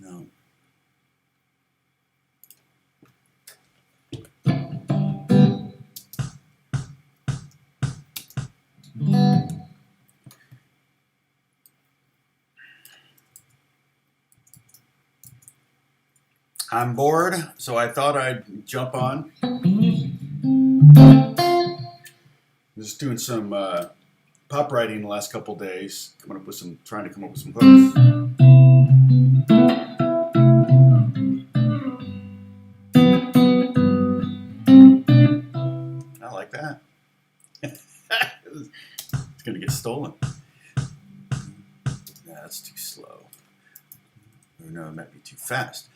No. I'm bored, so I thought I'd jump on. Just doing some pop writing the last couple days, trying to come up with some hooks. I like that. It's gonna get stolen. Yeah, that's too slow. Or no, it might be too fast.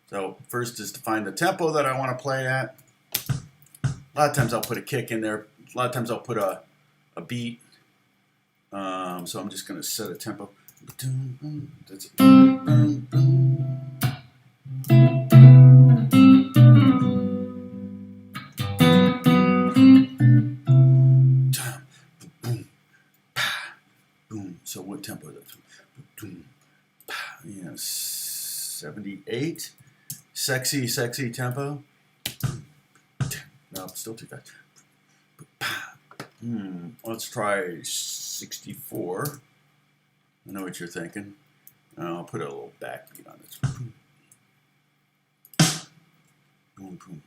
So first is to find the tempo that I want to play at. A lot of times I'll put a kick in there. A lot of times I'll put a beat. So I'm just going to set a tempo. So what tempo is that? 78. Sexy tempo. No, still too fast. Let's try 64. I know what you're thinking. I'll put a little backbeat on this. Boom, boom.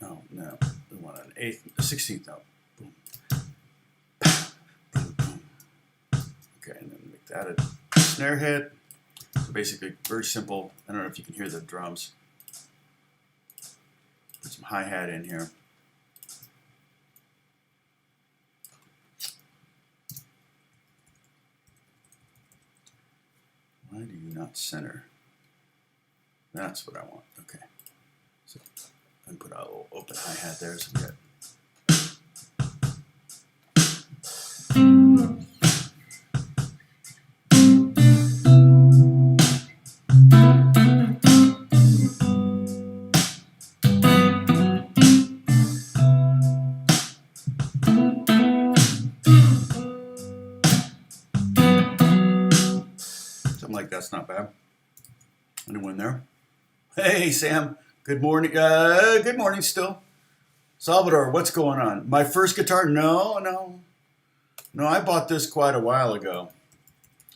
Oh, no. We want an 8th, a 16th note. Boom. Boom, boom. Okay, and then make that a snare hit. So basically, very simple. I don't know if you can hear the drums. Put some hi-hat in here. Why do you not center? That's what I want. Okay. So and put a little open hi-hat there so we get. Like that's not bad. Anyone there? Hey Sam, good morning. Good morning still. Salvador, what's going on? My first guitar? No. I bought this quite a while ago.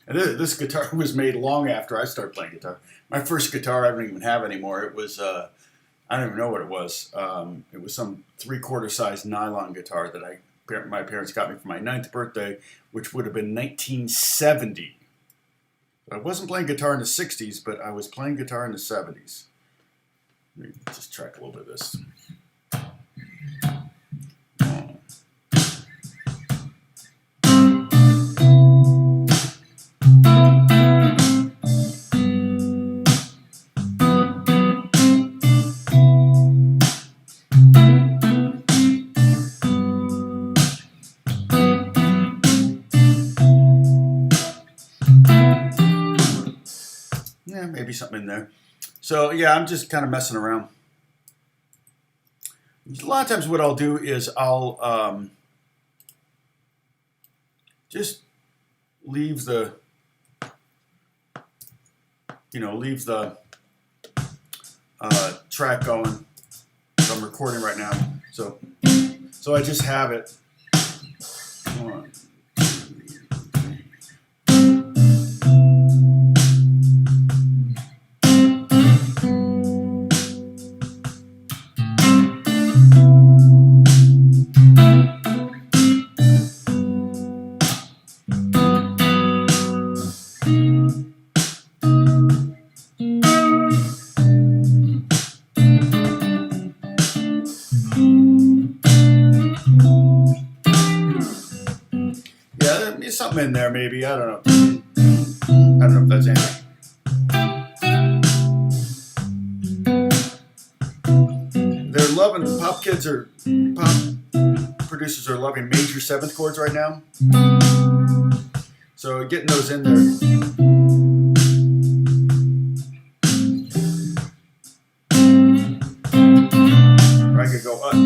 And this guitar was made long after I started playing guitar. My first guitar I don't even have anymore. It was I don't even know what it was. It was some 3/4 size nylon guitar that my parents got me for my 9th birthday, which would have been 1970. I wasn't playing guitar in the 60s, but I was playing guitar in the 70s. Let me just track a little bit of this. Yeah, maybe something in there. So yeah, I'm just kind of messing around. A lot of times what I'll do is I'll just leave the track going. So I'm recording right now. So I just have it. One, something in there, maybe. I don't know. I don't know if that's anything. They're loving, pop producers are loving major 7th chords right now. So getting those in there. Or I could go up.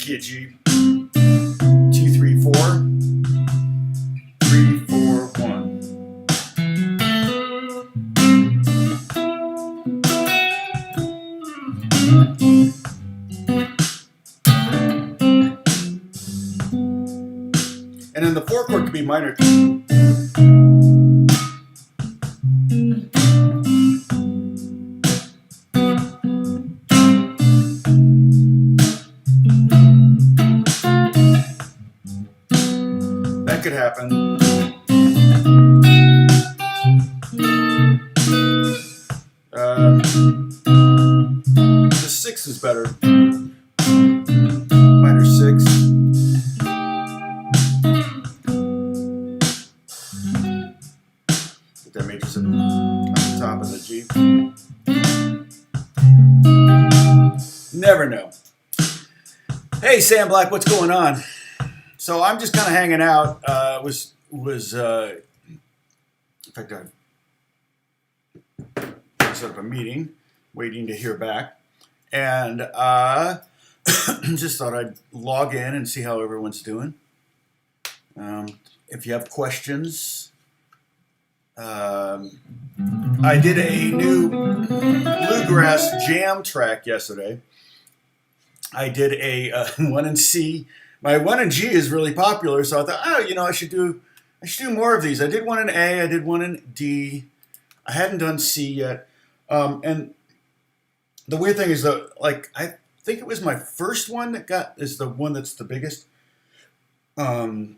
key of G. 2, 3, 4. 3, 4, 1. And then the 4 chord could be minor. That could happen. The 6 is better. Minor 6. Put that major 7 on the top of the G. Never know. Hey, Sam Black, what's going on? So I'm just kind of hanging out. In fact, I set up a meeting, waiting to hear back, and just thought I'd log in and see how everyone's doing. If you have questions, I did a new bluegrass jam track yesterday. I did a 1 in C. My 1 in G is really popular, so I thought, I should do more of these. I did 1 in A, I did 1 in D. I hadn't done C yet. And the weird thing is that, I think it was my first one is the one that's the biggest. And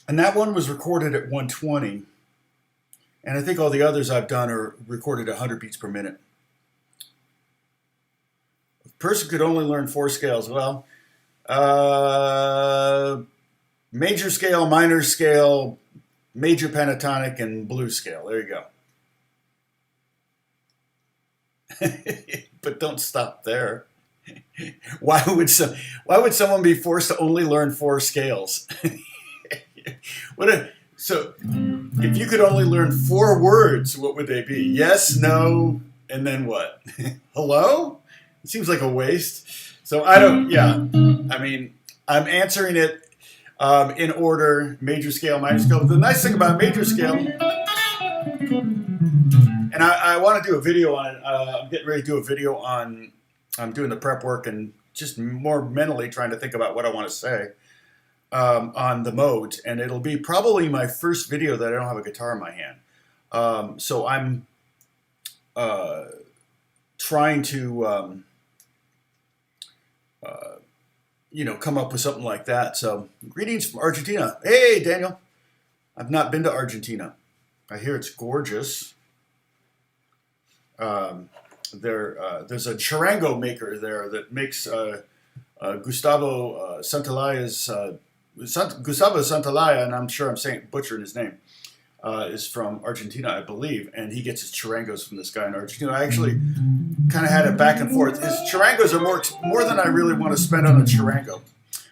that one was recorded at 120. And I think all the others I've done are recorded at 100 beats per minute. A person could only learn 4 scales. Well, major scale, minor scale, major pentatonic, and blues scale. There you go. But don't stop there. Why would someone be forced to only learn 4 scales? So if you could only learn 4 words, what would they be? Yes, no, and then what? Hello? It seems like a waste. So I'm answering it in order: major scale, minor scale. The nice thing about major scale, and I want to do a video on it. I'm getting ready to do a video on. I'm doing the prep work and just more mentally trying to think about what I want to say on the modes, and it'll be probably my first video that I don't have a guitar in my hand. So I'm trying to come up with something like that. So greetings from Argentina. Hey, Daniel. I've not been to Argentina. I hear it's gorgeous. There's a charango maker there that makes Gustavo Santaolalla, and I'm sure I'm butchering his name, is from Argentina, I believe, and he gets his charangos from this guy in Argentina. I actually kind of had it back and forth. His charangos are more than I really want to spend on a charango.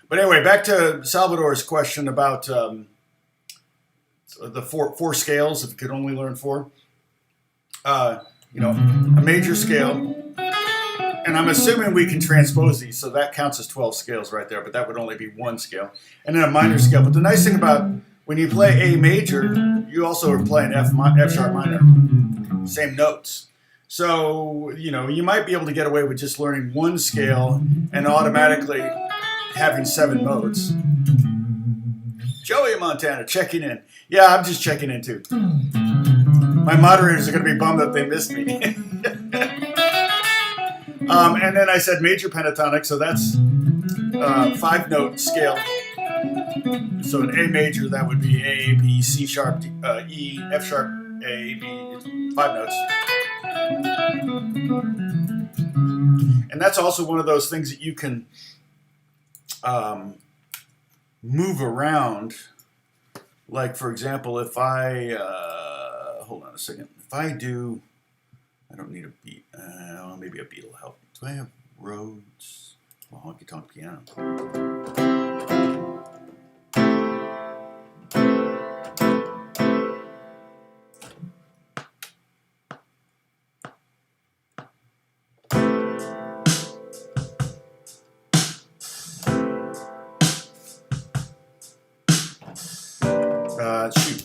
But anyway, back to Salvador's question about the four scales. If you could only learn 4, a major scale, and I'm assuming we can transpose these, so that counts as 12 scales right there. But that would only be 1 scale, and then a minor scale. But the nice thing about when you play A major, you also are playing F sharp minor, same notes. So, you might be able to get away with just learning 1 scale and automatically having 7 modes. Joey Montana checking in. Yeah, I'm just checking in too. My moderators are going to be bummed that they missed me. And then I said major pentatonic, so that's 5-note scale. So an A major, that would be A, B, C sharp, E, F sharp, A, B, 5 notes. And that's also one of those things that you can move around. Like, for example, if I, hold on a second. If I do, I don't need a beat. Maybe a beat will help. Do I have Rhodes? Well, honky tonk piano.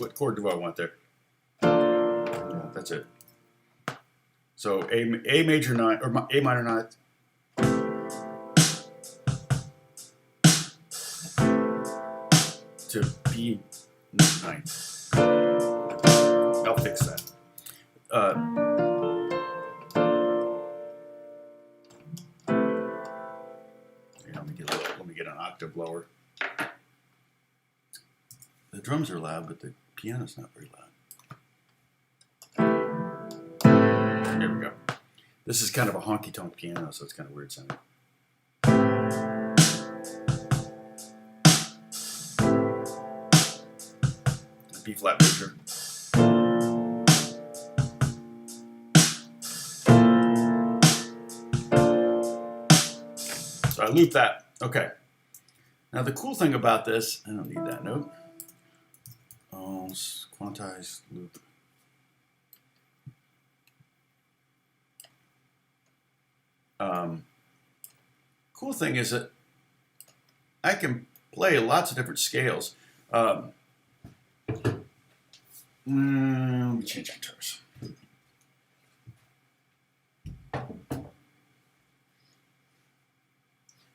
What chord do I want there? Yeah, that's it. So A major 9 or A minor 9. To B 9. I'll fix that. Let me get an octave lower. The drums are loud, but the piano's not very loud. There we go. This is kind of a honky-tonk piano, so it's kind of weird sounding. B flat major. So I loop that. Okay. Now the cool thing about this, I don't need that note. Oh, quantized loop. Cool thing is that I can play lots of different scales. Let me change guitars.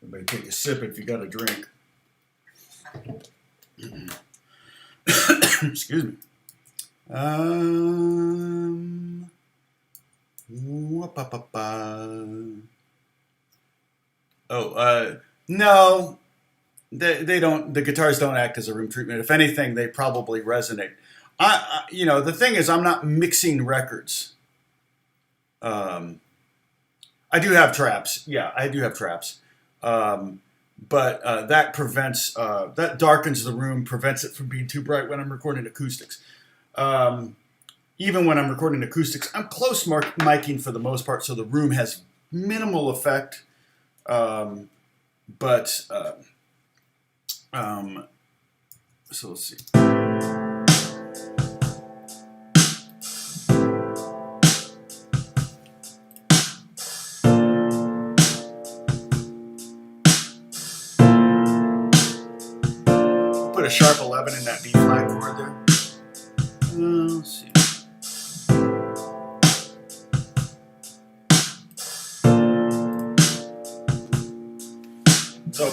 Everybody take a sip if you got a drink. Excuse me. No, they don't. The guitars don't act as a room treatment. If anything, they probably resonate. You know, the thing is, I'm not mixing records. I do have traps. Yeah, I do have traps. But that prevents, that darkens the room, prevents it from being too bright when I'm recording acoustics. Even when I'm recording acoustics, I'm close miking for the most part, so the room has minimal effect. So let's see. Put a sharp 11 in that B flat chord there. Let's see. So.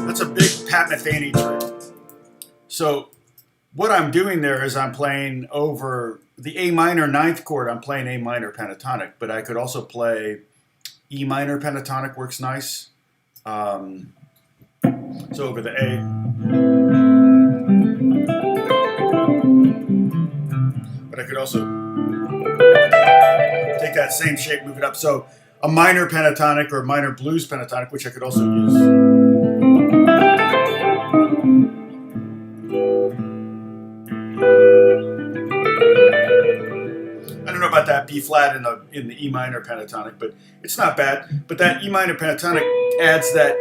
That's a big Pat Metheny trick. So what I'm doing there is I'm playing over the A minor 9th chord. I'm playing A minor pentatonic, but I could also play E minor pentatonic, works nice. So over the A. But I could also take that same shape, move it up. So a minor pentatonic or minor blues pentatonic, which I could also use. I don't know about that B flat in the E minor pentatonic, but it's not bad. But that E minor pentatonic adds that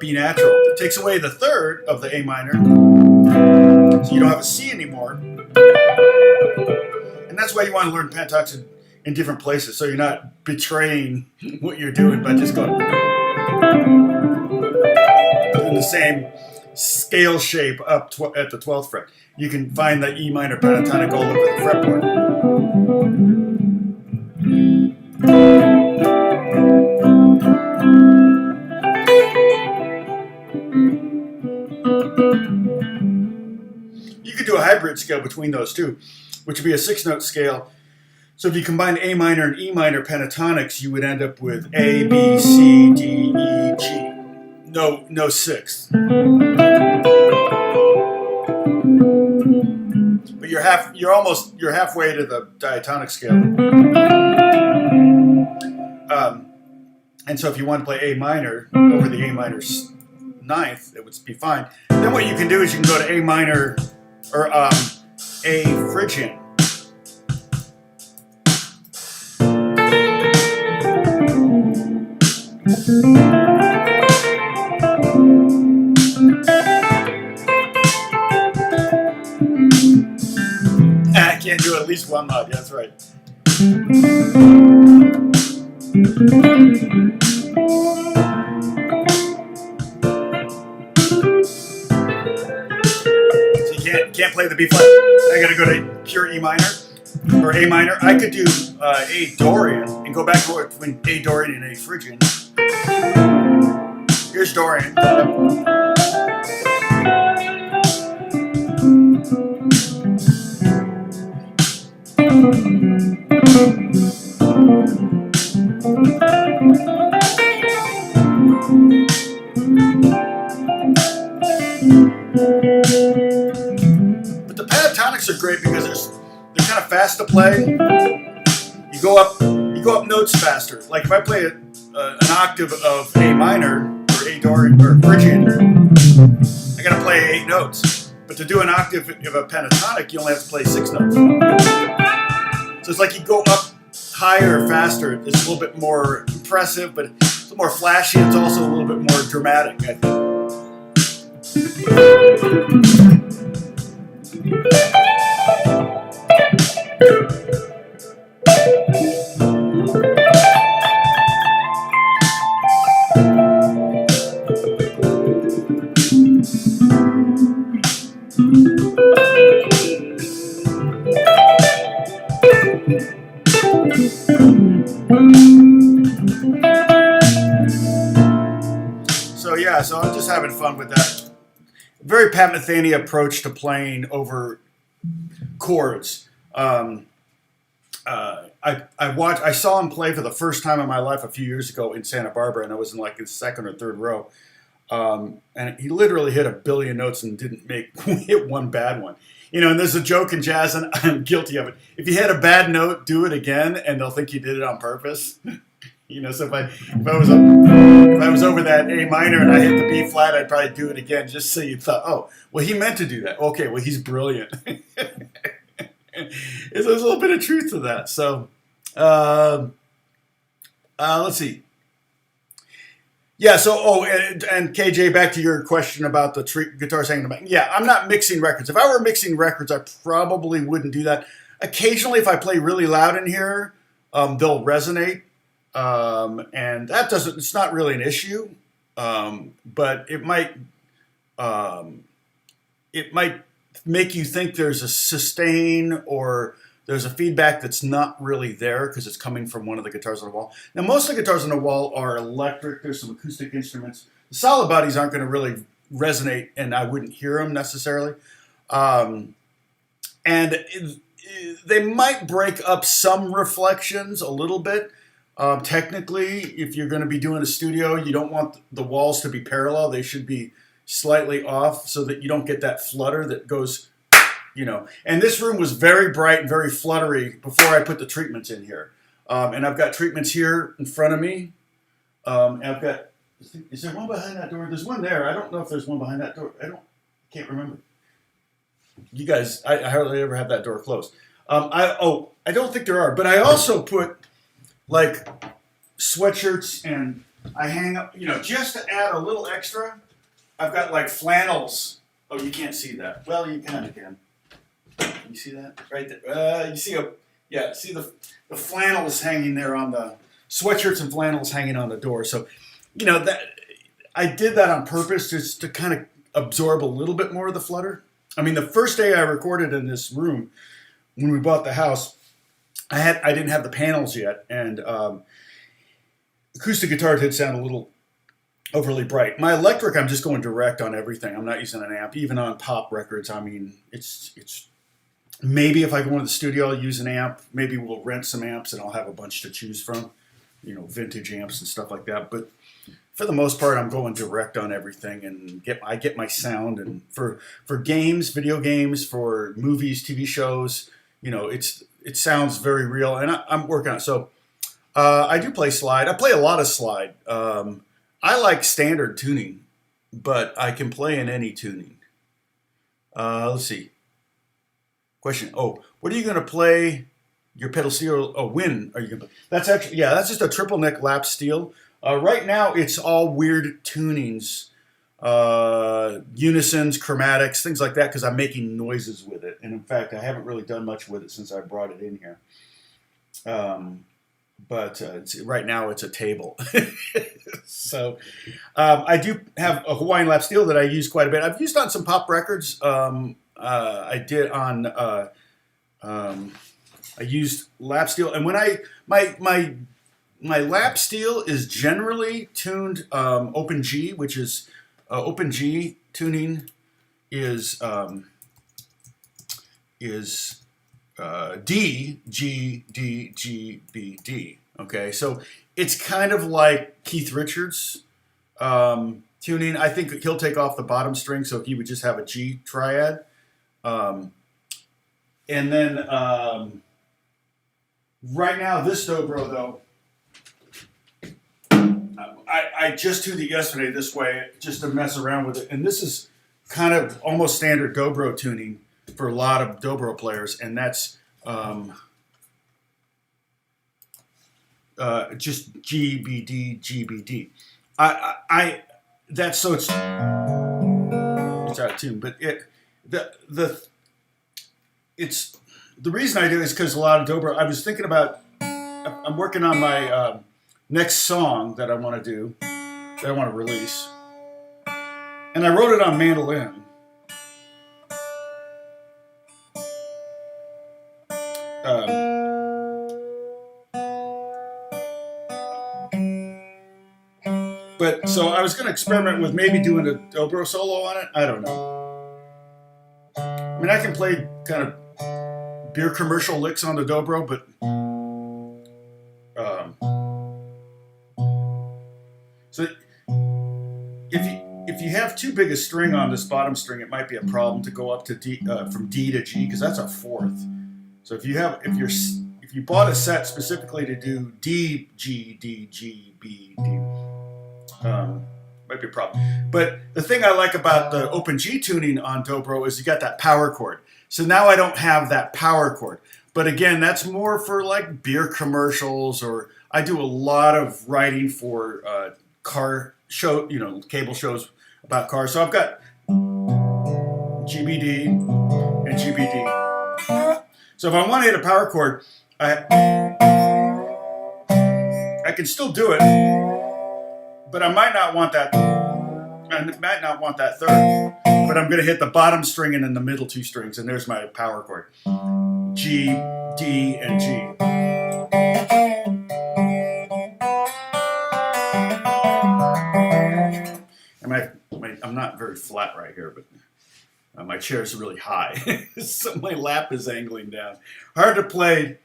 B natural. It takes away the third of the A minor, so you don't have a C anymore. And that's why you want to learn pentatonics in different places, so you're not betraying what you're doing by just going in the same scale shape up at the 12th fret. You can find the E minor pentatonic all over the fretboard. You could do a hybrid scale between those two, which would be a 6-note scale. So if you combine A minor and E minor pentatonics, you would end up with A, B, C, D, E, G. No 6th. But you're halfway to the diatonic scale. And so if you want to play A minor over the A minor ninth, it would be fine. Then what you can do is you can go to A minor or A Phrygian. I can't do at least one mod. Yeah, that's right. So you can't play the B flat. I got to go to pure E minor or A minor. I could do A Dorian and go back and forth between A Dorian and A Phrygian. Here's Dorian. But the pentatonics are great because they're kind of fast to play. You go up notes faster. Like if I play an octave of A minor or A Dorian or Phrygian, I got to play 8 notes. But to do an octave of a pentatonic, you only have to play 6 notes. So it's like you go up higher, faster. It's a little bit more impressive, but it's a little more flashy. It's also a little bit more dramatic, I think. So I'm just having fun with that. Very Pat Metheny approach to playing over chords. I saw him play for the first time in my life a few years ago in Santa Barbara, and I was in like his second or third row. And he literally hit 1 billion notes and didn't hit one bad one. You know, and there's a joke in jazz, and I'm guilty of it. If you hit a bad note, do it again, and they'll think you did it on purpose. You know, so if I was over that A minor and I hit the B flat, I'd probably do it again just so you thought, oh, well, he meant to do that. Okay, well, he's brilliant. There's a little bit of truth to that. So, let's see. Yeah, so, and KJ, back to your question about the guitars hanging in the back. Yeah, I'm not mixing records. If I were mixing records, I probably wouldn't do that. Occasionally, if I play really loud in here, they'll resonate. And it's not really an issue, but it might make you think there's a sustain or there's a feedback that's not really there because it's coming from one of the guitars on the wall. Now, most of the guitars on the wall are electric. There's some acoustic instruments. The solid bodies aren't going to really resonate, and I wouldn't hear them necessarily. And they might break up some reflections a little bit. Technically, if you're going to be doing a studio, you don't want the walls to be parallel. They should be slightly off so that you don't get that flutter that goes, you know. And this room was very bright and very fluttery before I put the treatments in here. And I've got treatments here in front of me. And I've got, is there one behind that door? There's one there. I don't know if there's one behind that door. Can't remember. You guys, I hardly ever have that door closed. I don't think there are. But I also put like sweatshirts, and I hang up, you know, just to add a little extra. I've got like flannels. Oh, you can't see that. Well, you kind of can. You see that right there? You see see the flannels hanging there on the sweatshirts and flannels hanging on the door. So, you know, that I did that on purpose just to kind of absorb a little bit more of the flutter. I mean, the first day I recorded in this room when we bought the house, I didn't have the panels yet, and acoustic guitar did sound a little overly bright. My electric, I'm just going direct on everything. I'm not using an amp, even on pop records. I mean, it's maybe if I go into the studio, I'll use an amp. Maybe we'll rent some amps, and I'll have a bunch to choose from, you know, vintage amps and stuff like that. But for the most part, I'm going direct on everything, and I get my sound. And for games, video games, for movies, TV shows, it sounds very real, and I'm working on it. So I do play slide. I play a lot of slide. I like standard tuning, but I can play in any tuning. Let's see. Question. Oh, what are you going to play? Your pedal steel? Oh, when are you going to play? That's actually, yeah, that's just a triple neck lap steel. Right now, it's all weird tunings, unisons, chromatics, things like that, because I'm making noises with it. And in fact, I haven't really done much with it since I brought it in here. But right now, it's a table. So I do have a Hawaiian lap steel that I use quite a bit. I've used on some pop records. I did on I used lap steel, and when my lap steel is generally tuned open G, which is open G tuning is D, G, D, G, B, D. Okay, so it's kind of like Keith Richards tuning. I think he'll take off the bottom string, so he would just have a G triad. And then right now, this dobro, though, I just tuned it yesterday this way just to mess around with it. And this is kind of almost standard dobro tuning for a lot of dobro players, and that's just G, B, D, G, B, D. That's so it's out of tune, but it's the reason I do it is because a lot of dobro. I was thinking about. I'm working on my next song that I want to do, that I want to release, and I wrote it on mandolin. But so I was going to experiment with maybe doing a dobro solo on it. I don't know. I mean, I can play kind of beer commercial licks on the dobro, but so if you have too big a string on this bottom string, it might be a problem to go up to D, from D to G, because that's a fourth. So if you bought a set specifically to do D, G, D, G, B, D. Might be a problem. But the thing I like about the open G tuning on dobro is you got that power chord. So now I don't have that power chord. But again, that's more for like beer commercials, or I do a lot of writing for car show, cable shows about cars. So I've got GBD and GBD. So if I want to hit a power chord, I can still do it. But I might not want that. I might not want that third. But I'm going to hit the bottom string and then the middle two strings, and there's my power chord: G, D, and G. And I'm not very flat right here, but my chair is really high, so my lap is angling down. Hard to play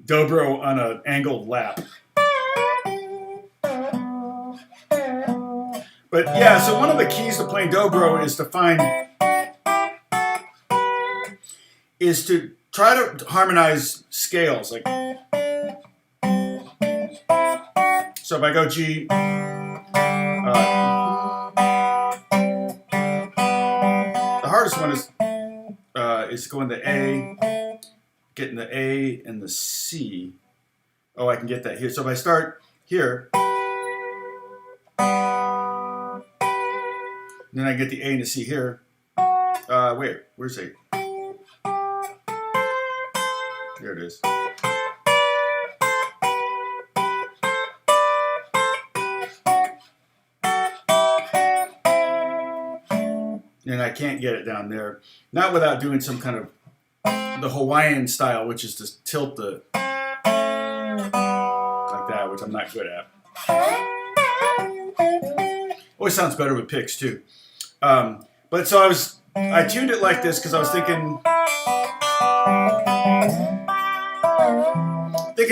dobro on an angled lap. But yeah, so one of the keys to playing dobro is to try to harmonize scales. Like, so if I go G, the hardest one is going to A, getting the A and the C. Oh, I can get that here. So if I start here, then I get the A and the C here. Wait, where's A? There it is. And I can't get it down there. Not without doing some kind of the Hawaiian style, which is to tilt the like that, which I'm not good at. Always sounds better with picks too. But so I tuned it like this because I was thinking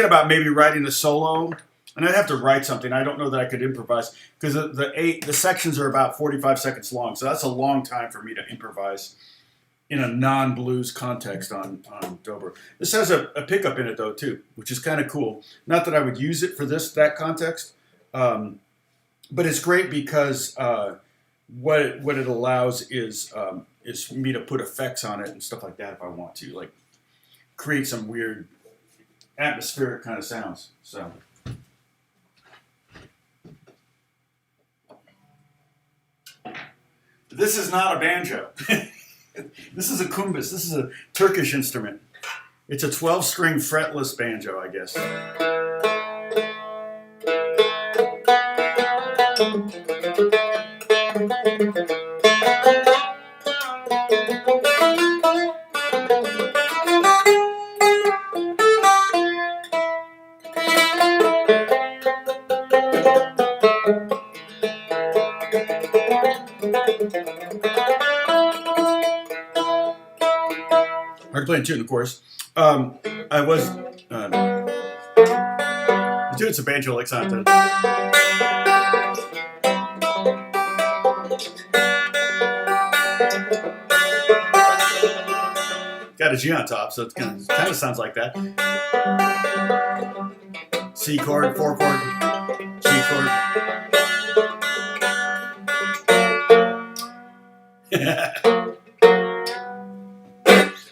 about maybe writing a solo, And I'd have to write something. I don't know that I could improvise because the sections are about 45 seconds long. So that's a long time for me to improvise in a non-blues context on dobro. This has a pickup in it though too, which is kind of cool. Not that I would use it for that context, but it's great because what it allows is for me to put effects on it and stuff like that if I want to, like create some weird atmospheric kind of sounds. So. This is not a banjo. This is a kumbis. This is a Turkish instrument. It's a 12-string fretless banjo, I guess. Hard to play in tune, of course. I was doing some banjo like Santa. Got a G on top, so it kind of sounds like that. C chord, 4 chord, G chord.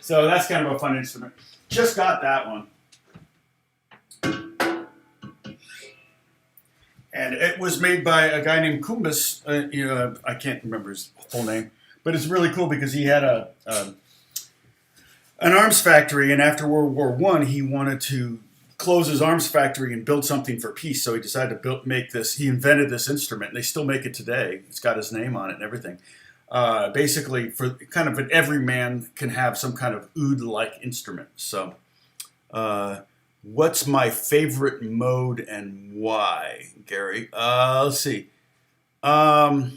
So that's kind of a fun instrument. Just got that one. And it was made by a guy named Kumbis. I can't remember his full name. But it's really cool because he had an arms factory. And after World War I, he wanted to close his arms factory and build something for peace. So he decided to make this. He invented this instrument. And they still make it today. It's got his name on it and everything. Basically, for kind of every man can have some kind of oud-like instrument. So, what's my favorite mode and why, Gary? Let's see. I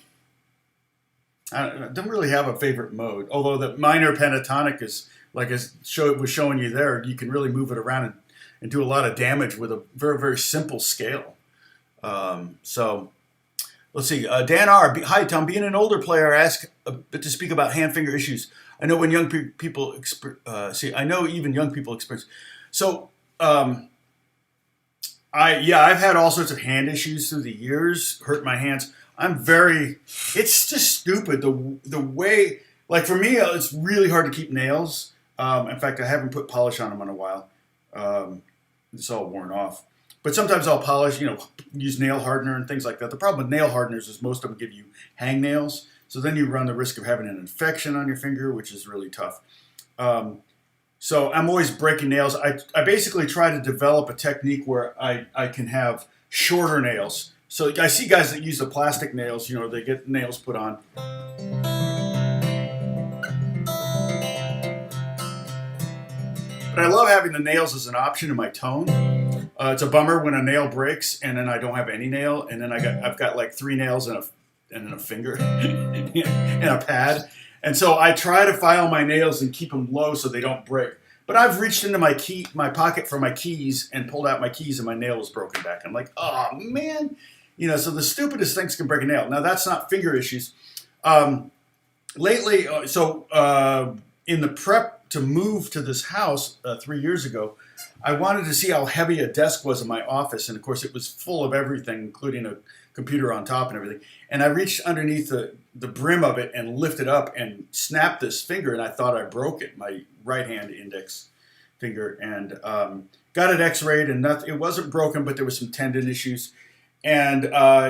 don't really have a favorite mode, although the minor pentatonic is, like I was showing you there, you can really move it around and do a lot of damage with a very, very simple scale. Let's see. Dan R. Hi, Tom. Being an older player, I ask to speak about hand finger issues. I know when young people I know even young people experience. So, I've had all sorts of hand issues through the years. Hurt my hands. It's just stupid the way. Like for me, it's really hard to keep nails. In fact, I haven't put polish on them in a while. It's all worn off. But sometimes I'll polish, use nail hardener and things like that. The problem with nail hardeners is most of them give you hangnails. So then you run the risk of having an infection on your finger, which is really tough. So I'm always breaking nails. I basically try to develop a technique where I can have shorter nails. So I see guys that use the plastic nails, they get nails put on. But I love having the nails as an option in my tone. It's a bummer when a nail breaks and then I don't have any nail, and then I've got like 3 nails and then a finger and a pad. And so I try to file my nails and keep them low so they don't break. But I've reached into my pocket for my keys and pulled out my keys and my nail was broken back. I'm like, oh man, so the stupidest things can break a nail. Now that's not finger issues. Lately, in the prep to move to this house 3 years ago, I wanted to see how heavy a desk was in my office. And of course it was full of everything, including a computer on top and everything. And I reached underneath the brim of it and lifted up and snapped this finger, and I thought I broke it, my right hand index finger, and got it x-rayed, and it wasn't broken, but there was some tendon issues. And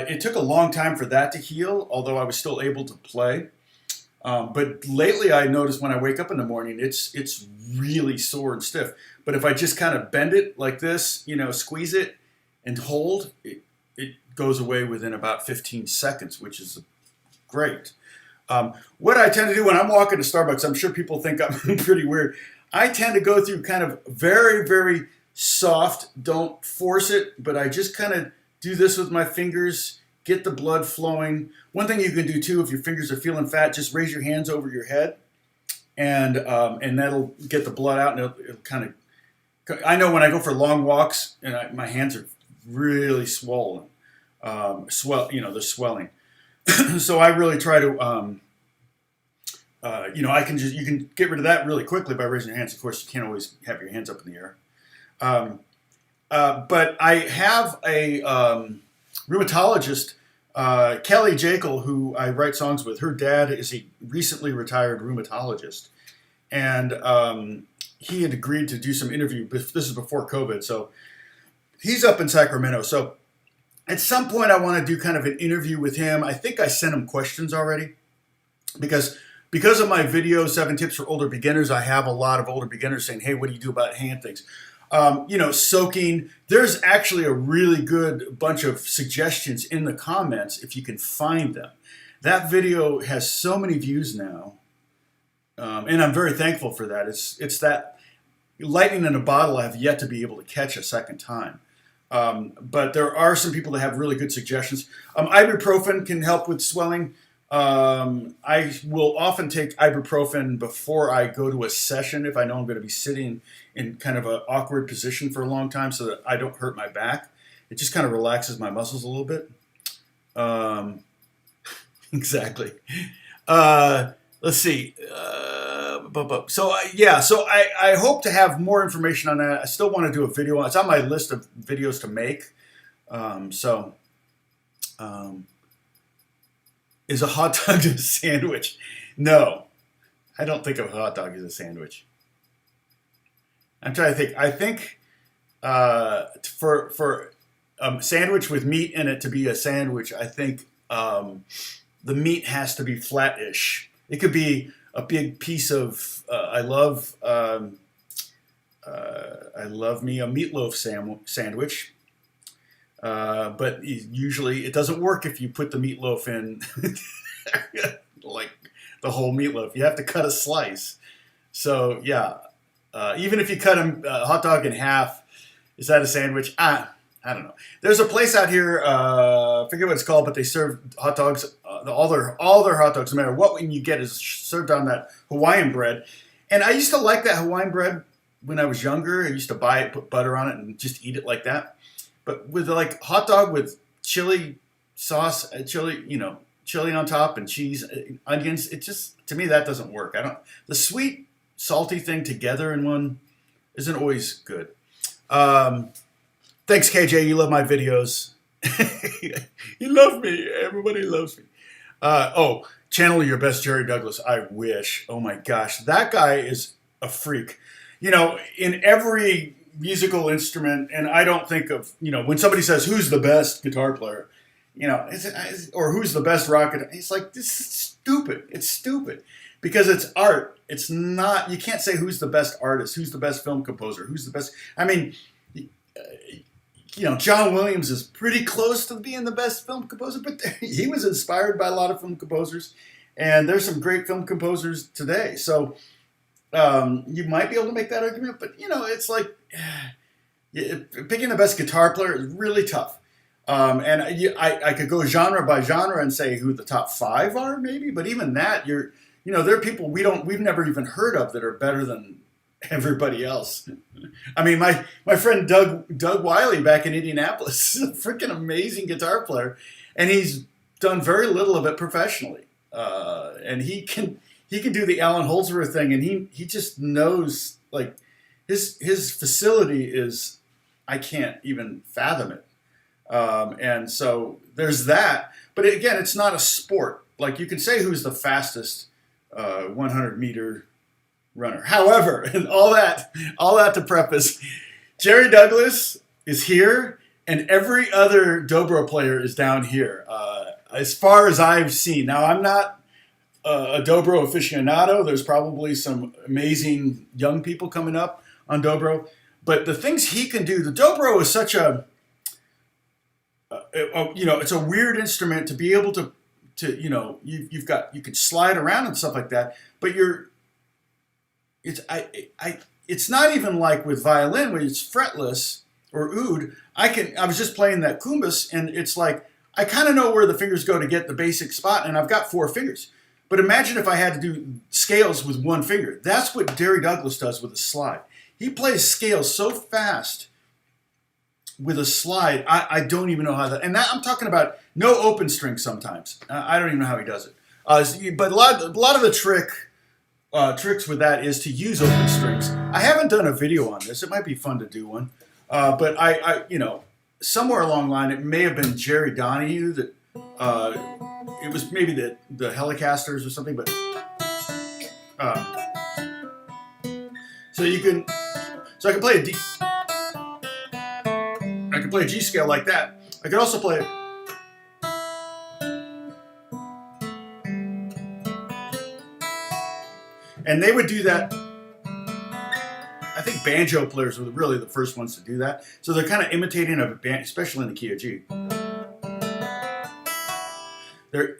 it took a long time for that to heal, although I was still able to play. But lately I noticed when I wake up in the morning, it's really sore and stiff. But if I just kind of bend it like this, squeeze it and hold, it goes away within about 15 seconds, which is great. What I tend to do when I'm walking to Starbucks, I'm sure people think I'm pretty weird. I tend to go through kind of very, very soft, don't force it, but I just kind of do this with my fingers, get the blood flowing. One thing you can do too, if your fingers are feeling fat, just raise your hands over your head, and that'll get the blood out, and it'll kind of. I know when I go for long walks and my hands are really swollen, the swelling. So I really try to, you can get rid of that really quickly by raising your hands. Of course, you can't always have your hands up in the air. But I have a rheumatologist, Kelly Jekyll, who I write songs with. Her dad is a recently retired rheumatologist, and he had agreed to do some interview. This is before COVID, so he's up in Sacramento. So at some point, I want to do kind of an interview with him. I think I sent him questions already because of my video, 7 Tips for Older Beginners. I have a lot of older beginners saying, "Hey, what do you do about hand things?" Soaking. There's actually a really good bunch of suggestions in the comments if you can find them. That video has so many views now, and I'm very thankful for that. It's that lightning in a bottle I have yet to be able to catch a second time. But there are some people that have really good suggestions. Ibuprofen can help with swelling. I will often take ibuprofen before I go to a session if I know I'm going to be sitting in kind of an awkward position for a long time so that I don't hurt my back. It just kind of relaxes my muscles a little bit. Exactly. Let's see. So I hope to have more information on that. I still want to do a video. It's on my list of videos to make. Is a hot dog a sandwich? No, I don't think of a hot dog as a sandwich. I'm trying to think. I think for a sandwich with meat in it to be a sandwich, I think the meat has to be flat-ish. It could be a big piece of. I love me a meatloaf sandwich. But usually it doesn't work if you put the meatloaf in like the whole meatloaf. You have to cut a slice. So yeah, even if you cut a hot dog in half, is that a sandwich? I don't know. There's a place out here, I forget what it's called, but they serve hot dogs. All their hot dogs, no matter what one you get, is served on that Hawaiian bread. And I used to like that Hawaiian bread when I was younger. I used to buy it, put butter on it, and just eat it like that. But with like hot dog with chili sauce, chili on top and cheese, onions, it just, to me, that doesn't work. The sweet, salty thing together in one isn't always good. Thanks, KJ. You love my videos. You love me. Everybody loves me. Channel your best Jerry Douglas. I wish. Oh my gosh. That guy is a freak. In every musical instrument, and I don't think of, when somebody says, who's the best guitar player, or who's the best rock guitar, it's like, this is stupid. It's stupid because it's art. It's not, you can't say who's the best artist, who's the best film composer, who's the best. I mean, John Williams is pretty close to being the best film composer, but he was inspired by a lot of film composers, and there's some great film composers today. So you might be able to make that argument, but it's like picking the best guitar player is really tough. And I could go genre by genre and say who the top 5 are, maybe, but even that, there are people we've never even heard of that are better than everybody else. I mean, my friend Doug Wiley back in Indianapolis is a freaking amazing guitar player, and he's done very little of it professionally. And he can do the Alan Holdsworth thing, and he just knows, like, his facility is, I can't even fathom it. And so there's that. But again, it's not a sport. Like, you can say who's the fastest 100-meter runner. However, and all that to preface, Jerry Douglas is here, and every other dobro player is down here. As far as I've seen. Now, I'm not a dobro aficionado. There's probably some amazing young people coming up on dobro. But the things he can do, the dobro is such a, it's a weird instrument to be able to you could slide around and stuff like that. But it's not even like with violin where it's fretless or oud. I was just playing that kumbas, and it's like, I kind of know where the fingers go to get the basic spot, and I've got 4 fingers. But imagine if I had to do scales with 1 finger. That's what Jerry Douglas does with a slide. He plays scales so fast with a slide, I don't even know how that. And that, I'm talking about no open string sometimes. I don't even know how he does it. But a lot of the tricks with that is to use open strings. I haven't done a video on this. It might be fun to do one. But I somewhere along the line, it may have been Jerry Donahue that it was maybe the Helicasters or something. But so I can play a D. I can play a G scale like that. I could also play. And they would do that. I think banjo players were really the first ones to do that. So they're kind of imitating a band, especially in the key of G. They're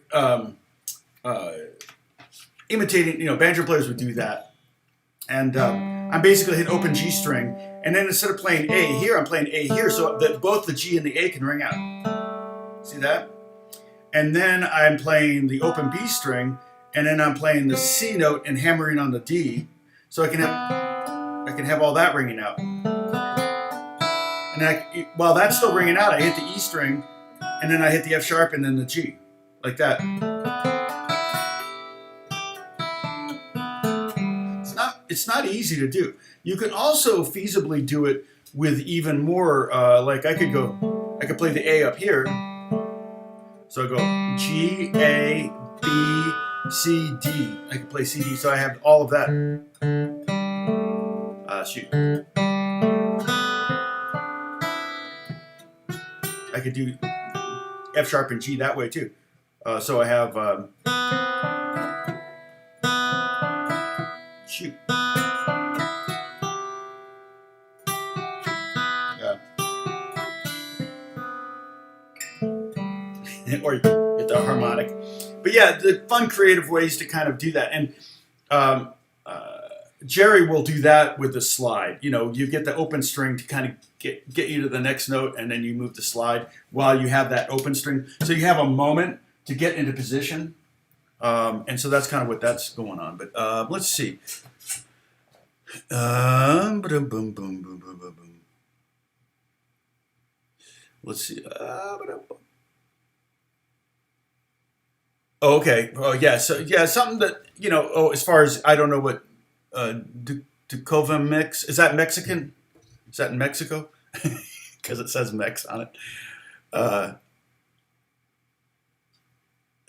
imitating, banjo players would do that. And I'm basically hitting open G string. And then instead of playing A here, I'm playing A here so that both the G and the A can ring out. See that? And then I'm playing the open B string. And then I'm playing the C note and hammering on the D, so I can have all that ringing out. And while that's still ringing out, I hit the E string, and then I hit the F sharp, and then the G, like that. It's not easy to do. You can also feasibly do it with even more. Like I could play the A up here, so I go G A B. C, D. I can play C, D, so I have all of that. Shoot. I could do F sharp and G that way too. So I have, shoot. Or you get the harmonic. But yeah, the fun creative ways to kind of do that. And Jerry will do that with the slide. You get the open string to kind of get you to the next note, and then you move the slide while you have that open string. So you have a moment to get into position. And so that's kind of what that's going on. But let's see. Let's see. Oh, okay. Oh, yeah. So, yeah, something that, as far as, I don't know what, Ducova mix, is that Mexican? Is that in Mexico? Because it says Mex on it.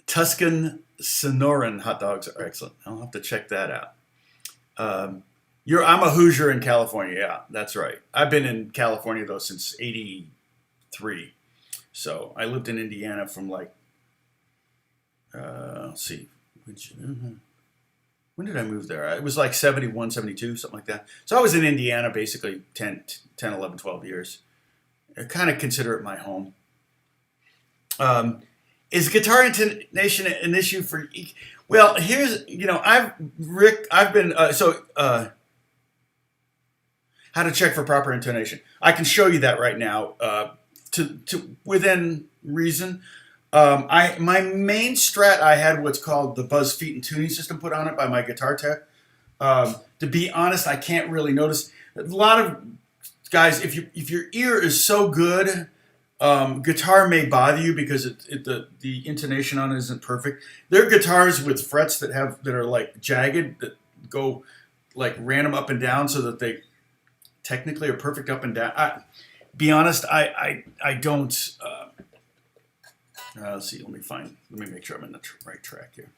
Tuscan Sonoran hot dogs are excellent. I'll have to check that out. I'm a Hoosier in California. Yeah, that's right. I've been in California, though, since '83. So I lived in Indiana from let's see. When did I move there? It was like 71, 72, something like that. So I was in Indiana basically 10, 11, 12 years. I kind of consider it my home. Is guitar intonation an issue for... Well, here's, I've been... how to check for proper intonation. I can show you that right now to within reason. My main Strat, I had what's called the Buzz Feet and Tuning System put on it by my guitar tech. To be honest, I can't really notice. A lot of guys, if your ear is so good, guitar may bother you because the intonation on it isn't perfect. There are guitars with frets that are like jagged that go like random up and down so that they technically are perfect up and down. Be honest, I don't. Let's see. Let me make sure I'm in the right track here.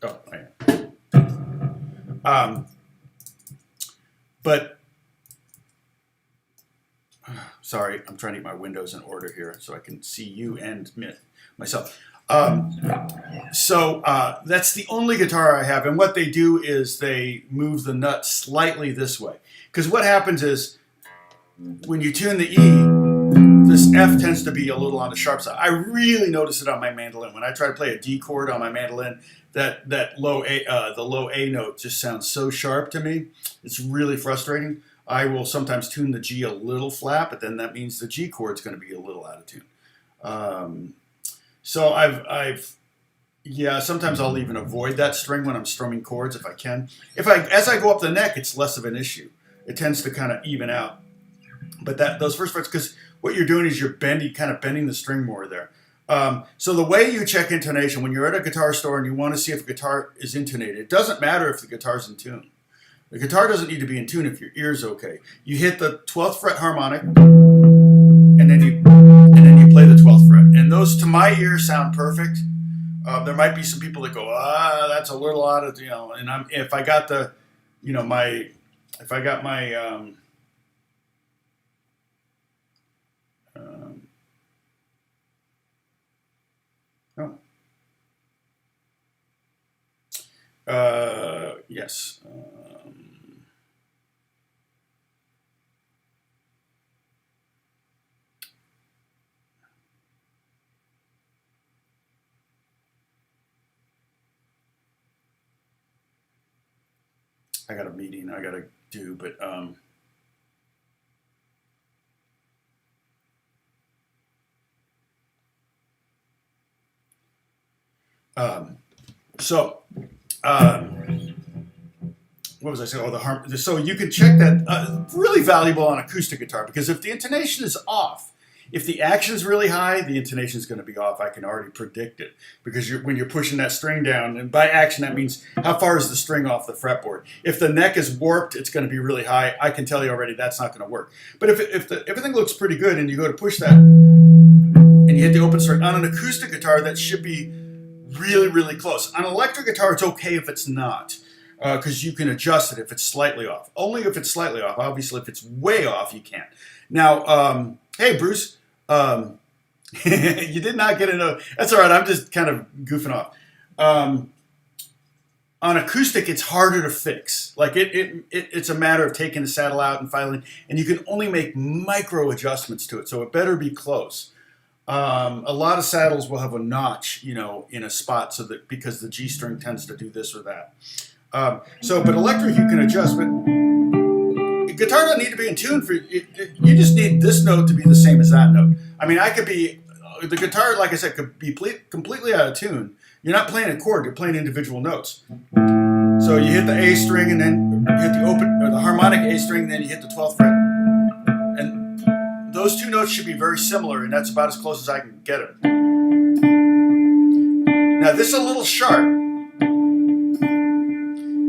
Oh, I am. But sorry, I'm trying to get my windows in order here so I can see you and myself. So that's the only guitar I have, and what they do is they move the nut slightly this way. Because what happens is when you tune the E, this F tends to be a little on the sharp side. I really notice it on my mandolin. When I try to play a D chord on my mandolin, that low A, the low A note just sounds so sharp to me. It's really frustrating. I will sometimes tune the G a little flat, but then that means the G chord's going to be a little out of tune. So sometimes I'll even avoid that string when I'm strumming chords if I can. As I go up the neck, it's less of an issue. It tends to kind of even out. But those first frets, because what you're doing is you're kind of bending the string more there. So the way you check intonation, when you're at a guitar store and you want to see if a guitar is intonated, it doesn't matter if the guitar's in tune. The guitar doesn't need to be in tune if your ear's okay. You hit the 12th fret harmonic, and then you play the 12th fret. And those, to my ear, sound perfect. There might be some people that go, that's a little out of, and if I got the, if I got my, yes. I got a meeting I got to do, but what was I saying? So you can check that. Really valuable on acoustic guitar, because if the intonation is off, if the action is really high, the intonation is going to be off. I can already predict it, because when you're pushing that string down, and by action that means how far is the string off the fretboard. If the neck is warped, it's going to be really high. I can tell you already that's not going to work. But if everything looks pretty good and you go to push that and you hit the open string on an acoustic guitar, that should be really, really close. On an electric guitar, it's okay if it's not, because you can adjust it if it's slightly off. Only if it's slightly off. Obviously, if it's way off, you can't. Now, hey, Bruce. You did not get a note. That's all right. I'm just kind of goofing off. On acoustic, it's harder to fix. Like it's a matter of taking the saddle out and filing, and you can only make micro adjustments to it. So it better be close. A lot of saddles will have a notch, in a spot, so that because the G string tends to do this or that. But electric you can adjust. But guitar doesn't need to be in tune for you. You just need this note to be the same as that note. I mean, the guitar, like I said, could be completely out of tune. You're not playing a chord, you're playing individual notes. So you hit the A string and then you hit the harmonic A string, and then you hit the 12th fret. And those two notes should be very similar, and that's about as close as I can get it. Now this is a little sharp.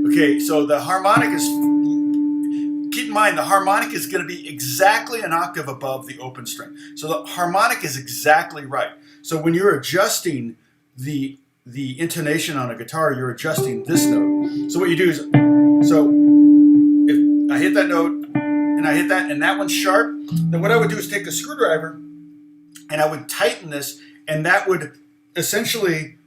Okay, so the harmonic is, keep in mind, the harmonic is going to be exactly an octave above the open string. So the harmonic is exactly right. So when you're adjusting the intonation on a guitar, you're adjusting this note. So what you do is, if I hit that note and I hit that and that one's sharp, then what I would do is take a screwdriver and I would tighten this, and that would essentially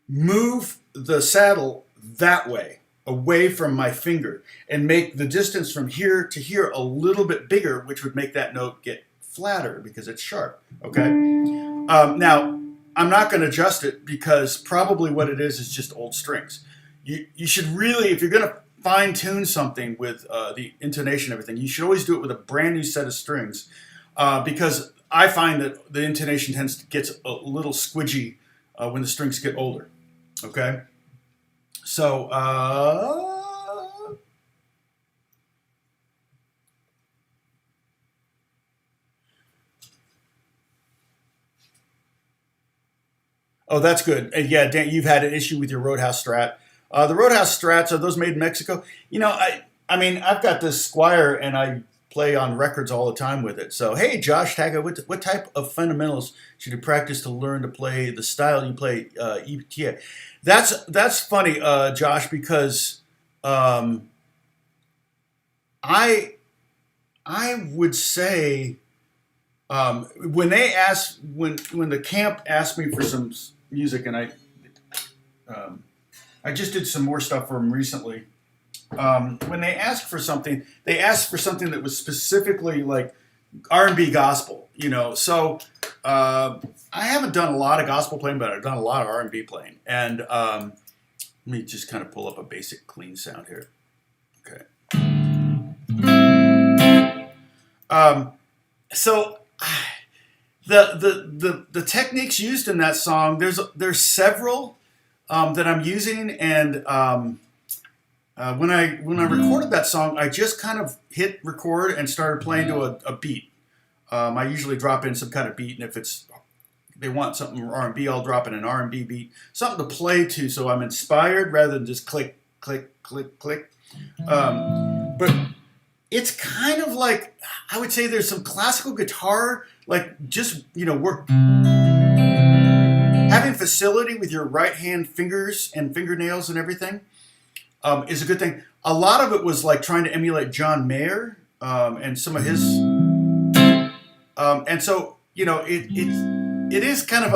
move the saddle that way, away from my finger, and make the distance from here to here a little bit bigger, which would make that note get flatter because it's sharp. Okay. Now I'm not going to adjust it, because probably what it is just old strings. You should really, if you're going to fine tune something with the intonation and everything, you should always do it with a brand new set of strings, because I find that the intonation tends to get a little squidgy when the strings get older. Okay. So, oh, that's good. Yeah, Dan, you've had an issue with your Roadhouse Strat. The Roadhouse Strats, are those made in Mexico? I mean, I've got this Squire, and I play on records all the time with it. So, hey, Josh Taggart, what type of fundamentals should you practice to learn to play the style you play ETA? That's funny, Josh, because I would say when the camp asked me for some music, and I just did some more stuff for them recently. When they asked for something, that was specifically like R&B gospel, So I haven't done a lot of gospel playing, but I've done a lot of R&B playing. And let me just kind of pull up a basic clean sound here. Okay. So the techniques used in that song, there's several that I'm using, and when I recorded that song, I just kind of hit record and started playing to a beat. I usually drop in some kind of beat, and if they want something R&B, I'll drop in an R&B beat, something to play to, so I'm inspired rather than just click, click, click, click. But it's kind of like, I would say there's some classical guitar, like just, work. Having facility with your right hand fingers and fingernails and everything is a good thing. A lot of it was like trying to emulate John Mayer and some of his, and so it is kind of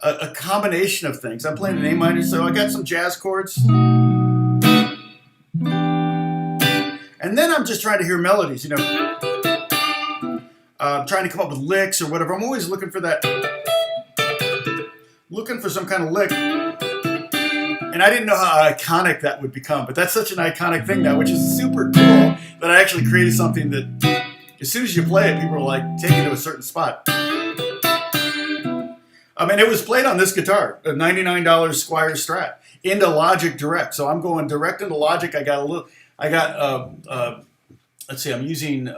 a combination of things. I'm playing an A minor, so I got some jazz chords. And then I'm just trying to hear melodies, trying to come up with licks or whatever. I'm always looking for some kind of lick. And I didn't know how iconic that would become, but that's such an iconic thing now, which is super cool that I actually created something that as soon as you play it, people are like, take it to a certain spot. I mean, it was played on this guitar, a $99 Squire Strat, into Logic Direct. So I'm going direct into Logic. Let's see, I'm using,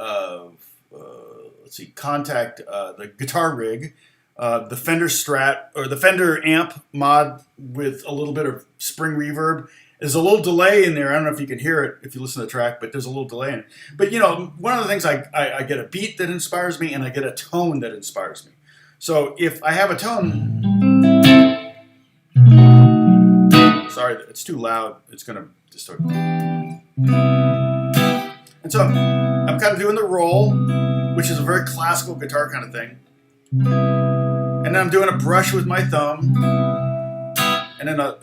Contact, the guitar rig, the Fender Strat, or the Fender amp mod with a little bit of spring reverb. There's a little delay in there. I don't know if you can hear it if you listen to the track, but there's a little delay in it. But, one of the things, I get a beat that inspires me, and I get a tone that inspires me. So if I have a tone, sorry, it's too loud. It's going to distort. And so I'm kind of doing the roll, which is a very classical guitar kind of thing. And then I'm doing a brush with my thumb, and then a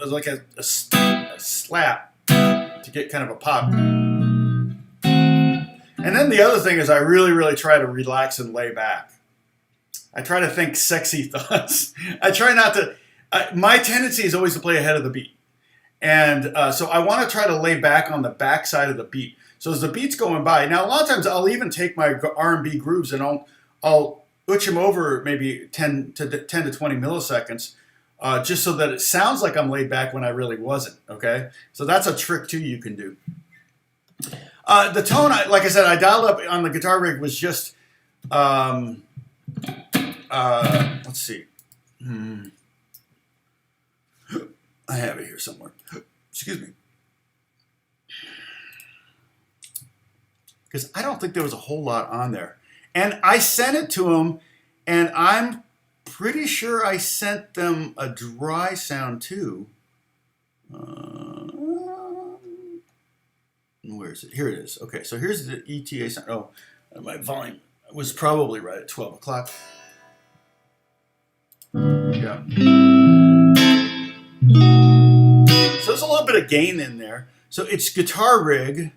slap to get kind of a pop. And then the other thing is I really, really try to relax and lay back. I try to think sexy thoughts. I try not to. My tendency is always to play ahead of the beat. And so I want to try to lay back on the back side of the beat. So as the beat's going by, now a lot of times I'll even take my R&B grooves and I'll utch them over maybe 10 to 20 milliseconds, just so that it sounds like I'm laid back when I really wasn't, okay? So that's a trick too you can do. The tone, like I said, I dialed up on the guitar rig was just, let's see. I have it here somewhere. Excuse me. Because I don't think there was a whole lot on there. And I sent it to them, and I'm pretty sure I sent them a dry sound too. Where is it? Here it is. Okay, so here's the ETA sound. Oh, my volume was probably right at 12 o'clock. Yeah. So there's a little bit of gain in there. So it's guitar rig.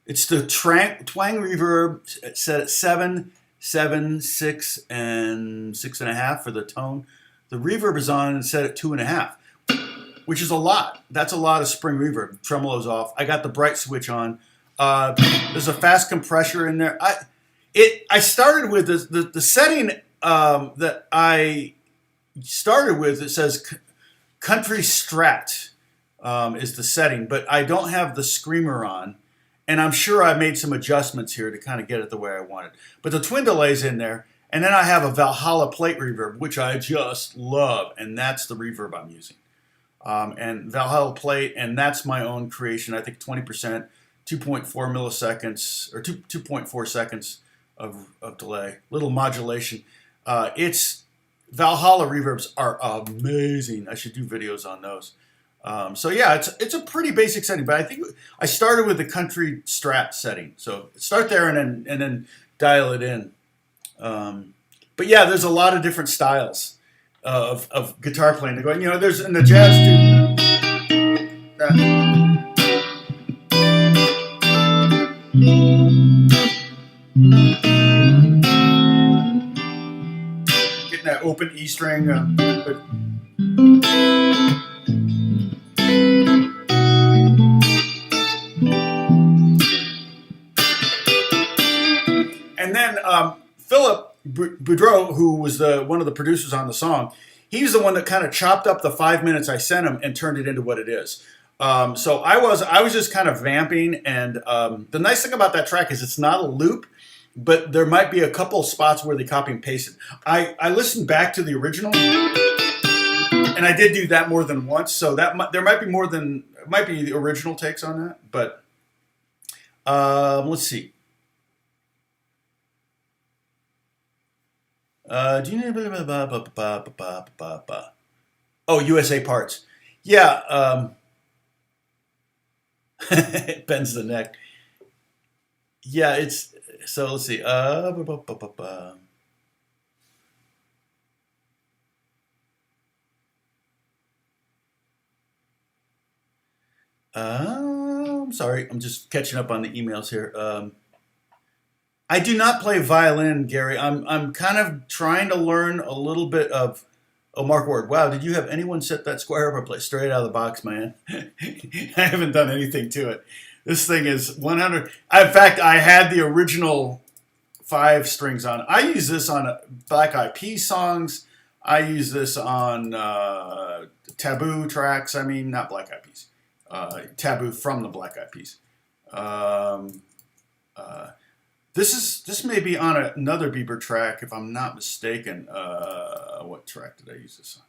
It's the twang reverb set at 7, 7, 6, and 6.5 for the tone. The reverb is on and set at 2.5, which is a lot. That's a lot of spring reverb. Tremolo's off. I got the bright switch on. There's a fast compressor in there. I started with the setting that I started with. It says Country Strat is the setting, but I don't have the screamer on. And I'm sure I made some adjustments here to kind of get it the way I wanted. But the twin delay's in there. And then I have a Valhalla plate reverb, which I just love. And that's the reverb I'm using. And Valhalla plate, and that's my own creation. I think 20%, 2.4 milliseconds, or 2.4 seconds of delay. Little modulation. Valhalla reverbs are amazing. I should do videos on those. So yeah, it's a pretty basic setting, but I think I started with the Country Strat setting. So start there and then dial it in. But yeah, there's a lot of different styles of guitar playing. There's in the jazz too. Getting that open E string. And then Philip Boudreau, who was one of the producers on the song, he's the one that kind of chopped up the 5 minutes I sent him and turned it into what it is. So I was just kind of vamping, and the nice thing about that track is it's not a loop, but there might be a couple spots where they copy and pasted. I listened back to the original, and I did do that more than once. So there might be the original takes on that. But let's see. Do you know? Oh, USA Parts. Yeah. It bends the neck. Yeah, it's so. Let's see. I'm sorry. I'm just catching up on the emails here. I do not play violin, Gary. I'm kind of trying to learn a little bit of. Oh, Mark Ward. Wow, did you have anyone set that Squire up or play straight out of the box, man? I haven't done anything to it. This thing is 100. In fact, I had the original 5 strings on. I use this on Black Eyed Peas songs. I use this on Taboo tracks. I mean, not Black Eyed Peas. Taboo from the Black Eyed Peas. This may be on another Bieber track, if I'm not mistaken. What track did I use this on?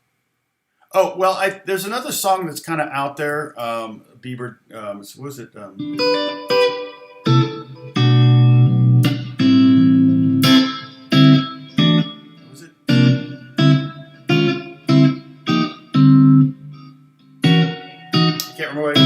Oh, well, there's another song that's kind of out there. Bieber, what was it? What was it? I can't remember what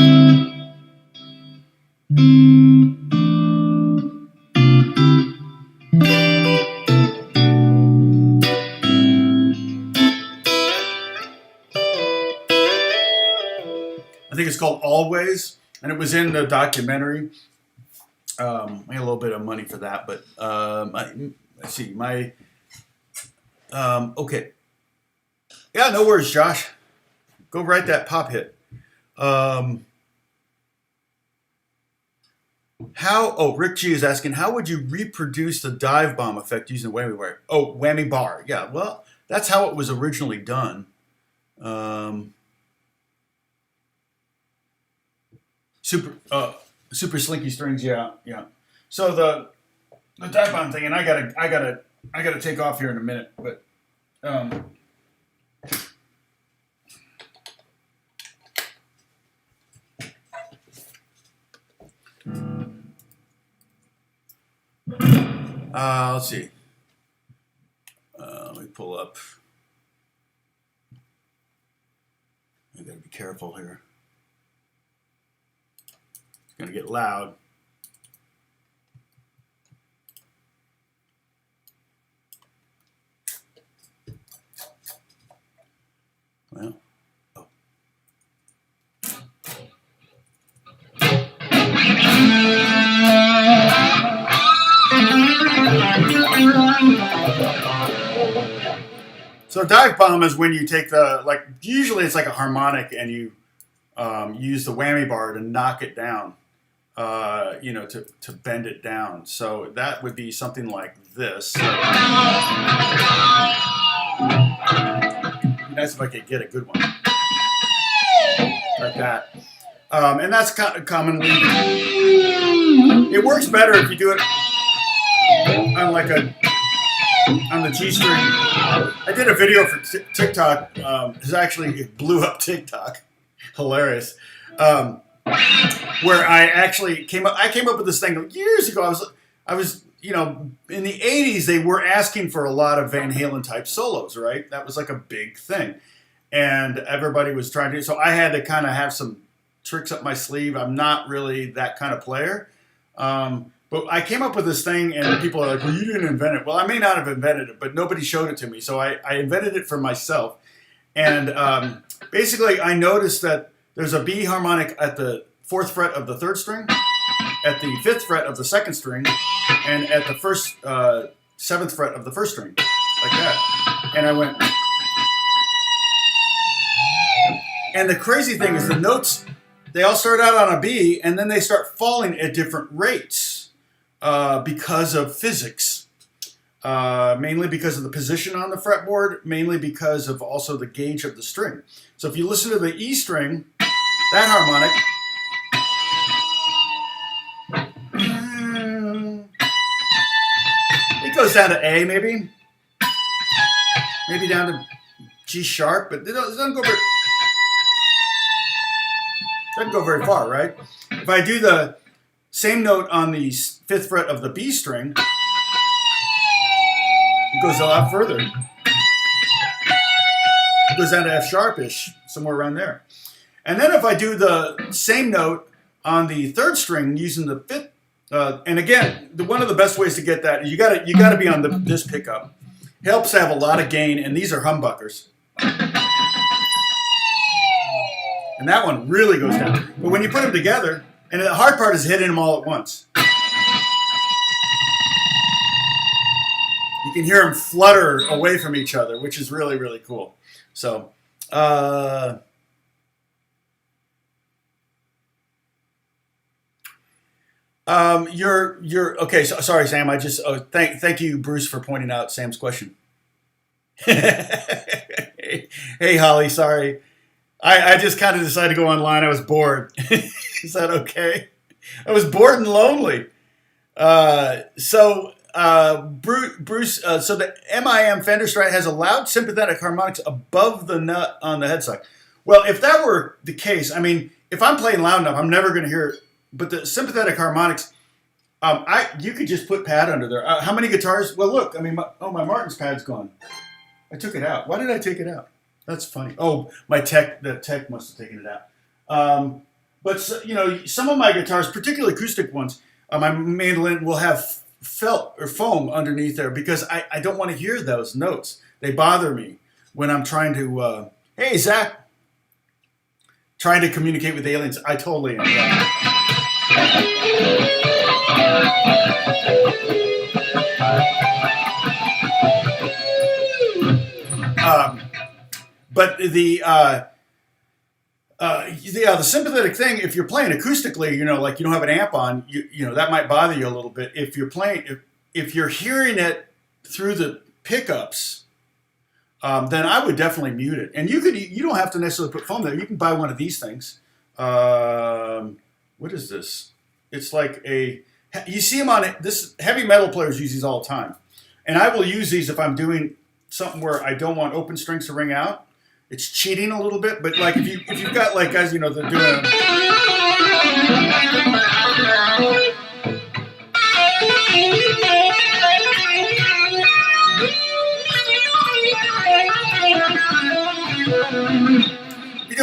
I think it's called Always, and it was in the documentary. I had a little bit of money for that, but let's see. Okay. Yeah, no worries, Josh. Go write that pop hit. Rick G is asking, how would you reproduce the dive bomb effect using the whammy bar? Oh, whammy bar. Yeah, well, that's how it was originally done. Super slinky strings, yeah. So the dive bomb thing, and I gotta take off here in a minute, but let's see. Let me pull up. I gotta be careful here. It's gonna get loud. Well, oh. So dive bomb is when you take usually it's like a harmonic and you use the whammy bar to knock it down, to bend it down. So that would be something like this. It'd be nice if I could get a good one. Like that. And that's commonly, it works better if you do it on the G string. I did a video for TikTok. It blew up TikTok. Hilarious. Where I came up with this thing years ago. I was in the 80s, they were asking for a lot of Van Halen type solos, right? That was like a big thing. And everybody was trying to, so I had to kind of have some tricks up my sleeve. I'm not really that kind of player. But I came up with this thing, and people are like, well, you didn't invent it. Well, I may not have invented it, but nobody showed it to me. So I invented it for myself. And basically, I noticed that there's a B harmonic at the 4th fret of the 3rd string, at the 5th fret of the 2nd string, and at the 7th fret of the 1st string, like that. And I went... And the crazy thing is the notes, they all start out on a B, and then they start falling at different rates because of physics. mainly because of the position on the fretboard, mainly because of also the gauge of the string. So if you listen to the E string, that harmonic, it goes down to A maybe down to G sharp, but it doesn't go very far, right? If I do the same note on the 5th fret of the B string, it goes a lot further. It goes down to F sharpish, somewhere around there. And then if I do the same note on the 3rd string using the 5th, and again, one of the best ways to get that is you got to be on this pickup. Helps have a lot of gain, and these are humbuckers. And that one really goes down. But when you put them together, and the hard part is hitting them all at once. You can hear them flutter away from each other, which is really, really cool. So, you're okay. So, sorry, Sam. I just thank you, Bruce, for pointing out Sam's question. Hey, Holly. Sorry, I just kind of decided to go online. I was bored. Is that okay? I was bored and lonely. Bruce. So the MIM Fender Strat has a loud sympathetic harmonics above the nut on the headstock. Well, if that were the case, I mean, if I'm playing loud enough, I'm never going to hear it. But the sympathetic harmonics, you could just put pad under there. How many guitars? Well, look, I mean, my Martin's pad's gone. I took it out. Why did I take it out? That's funny. Oh, the tech must have taken it out. But some of my guitars, particularly acoustic ones, my mandolin will have felt or foam underneath there because I don't want to hear those notes. They bother me when I'm trying to. Hey, Zach. Trying to communicate with aliens. I totally am. Yeah. But the sympathetic thing, if you're playing acoustically, like you don't have an amp on, that might bother you a little bit. If you're playing, if you're hearing it through the pickups, then I would definitely mute it. And you don't have to necessarily put foam there. You can buy one of these things. What is this? It's like you see them on it. This heavy metal players use these all the time. And I will use these if I'm doing something where I don't want open strings to ring out. It's cheating a little bit, but like if you've got like guys, they're doing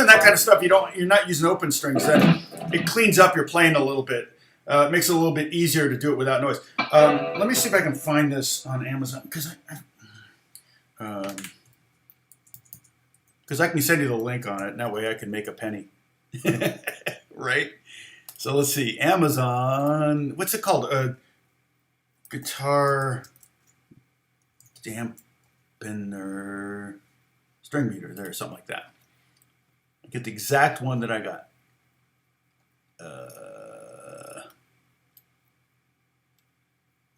that kind of stuff, you're not using open strings, then it cleans up your playing a little bit. It makes it a little bit easier to do it without noise. Let me see if I can find this on Amazon because I can send you the link on it, and that way I can make a penny. Right? So let's see. Amazon, what's it called? Guitar dampener, string meter, there, something like that. I get the exact one that I got.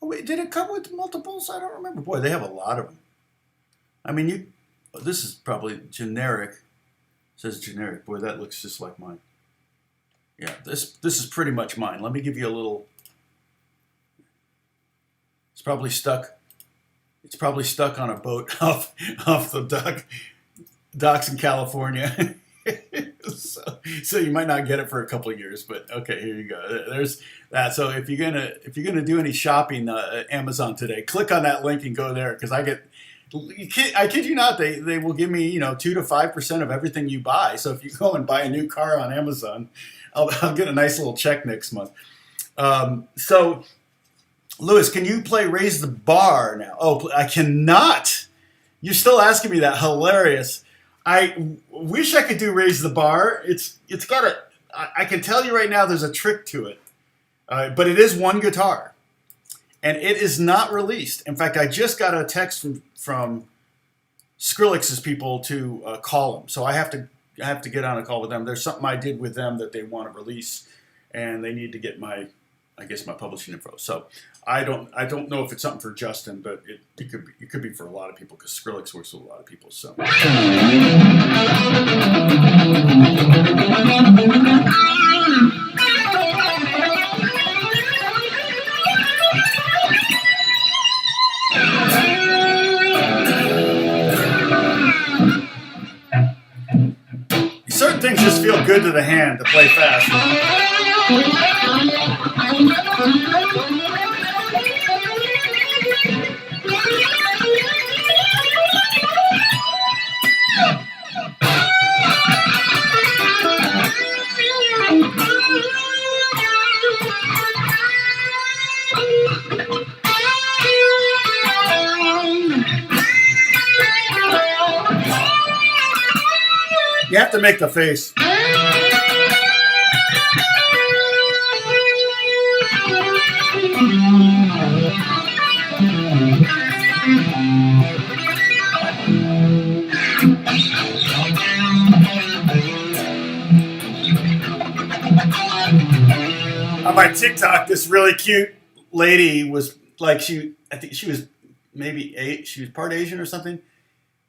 Oh wait, did it come with multiples? I don't remember. Boy, they have a lot of them. I mean, this is probably generic. It says generic. Boy, that looks just like mine. Yeah, this is pretty much mine. Let me give you a little. It's probably stuck. It's probably stuck on a boat off the docks in California. So you might not get it for a couple of years, but okay, here you go. There's that. So if you're gonna do any shopping at Amazon today, click on that link and go there because I kid you not, they will give me 2 to 5% of everything you buy. So if you go and buy a new car on Amazon, I'll get a nice little check next month. So Lewis, can you play Raise the Bar now? Oh, I cannot. You're still asking me that. Hilarious. I wish I could do Raise the Bar. It's got I can tell you right now there's a trick to it. But it is one guitar. And it is not released. In fact, I just got a text from Skrillex's people to call them. So I have to get on a call with them. There's something I did with them that they want to release. And they need to get my I guess my publishing info. So I don't know if it's something for Justin, but it could be for a lot of people because Skrillex works with a lot of people. So. Certain things just feel good to the hand to play fast. You have to make the face. On my TikTok, this really cute lady was like, I think she was maybe she was part Asian or something.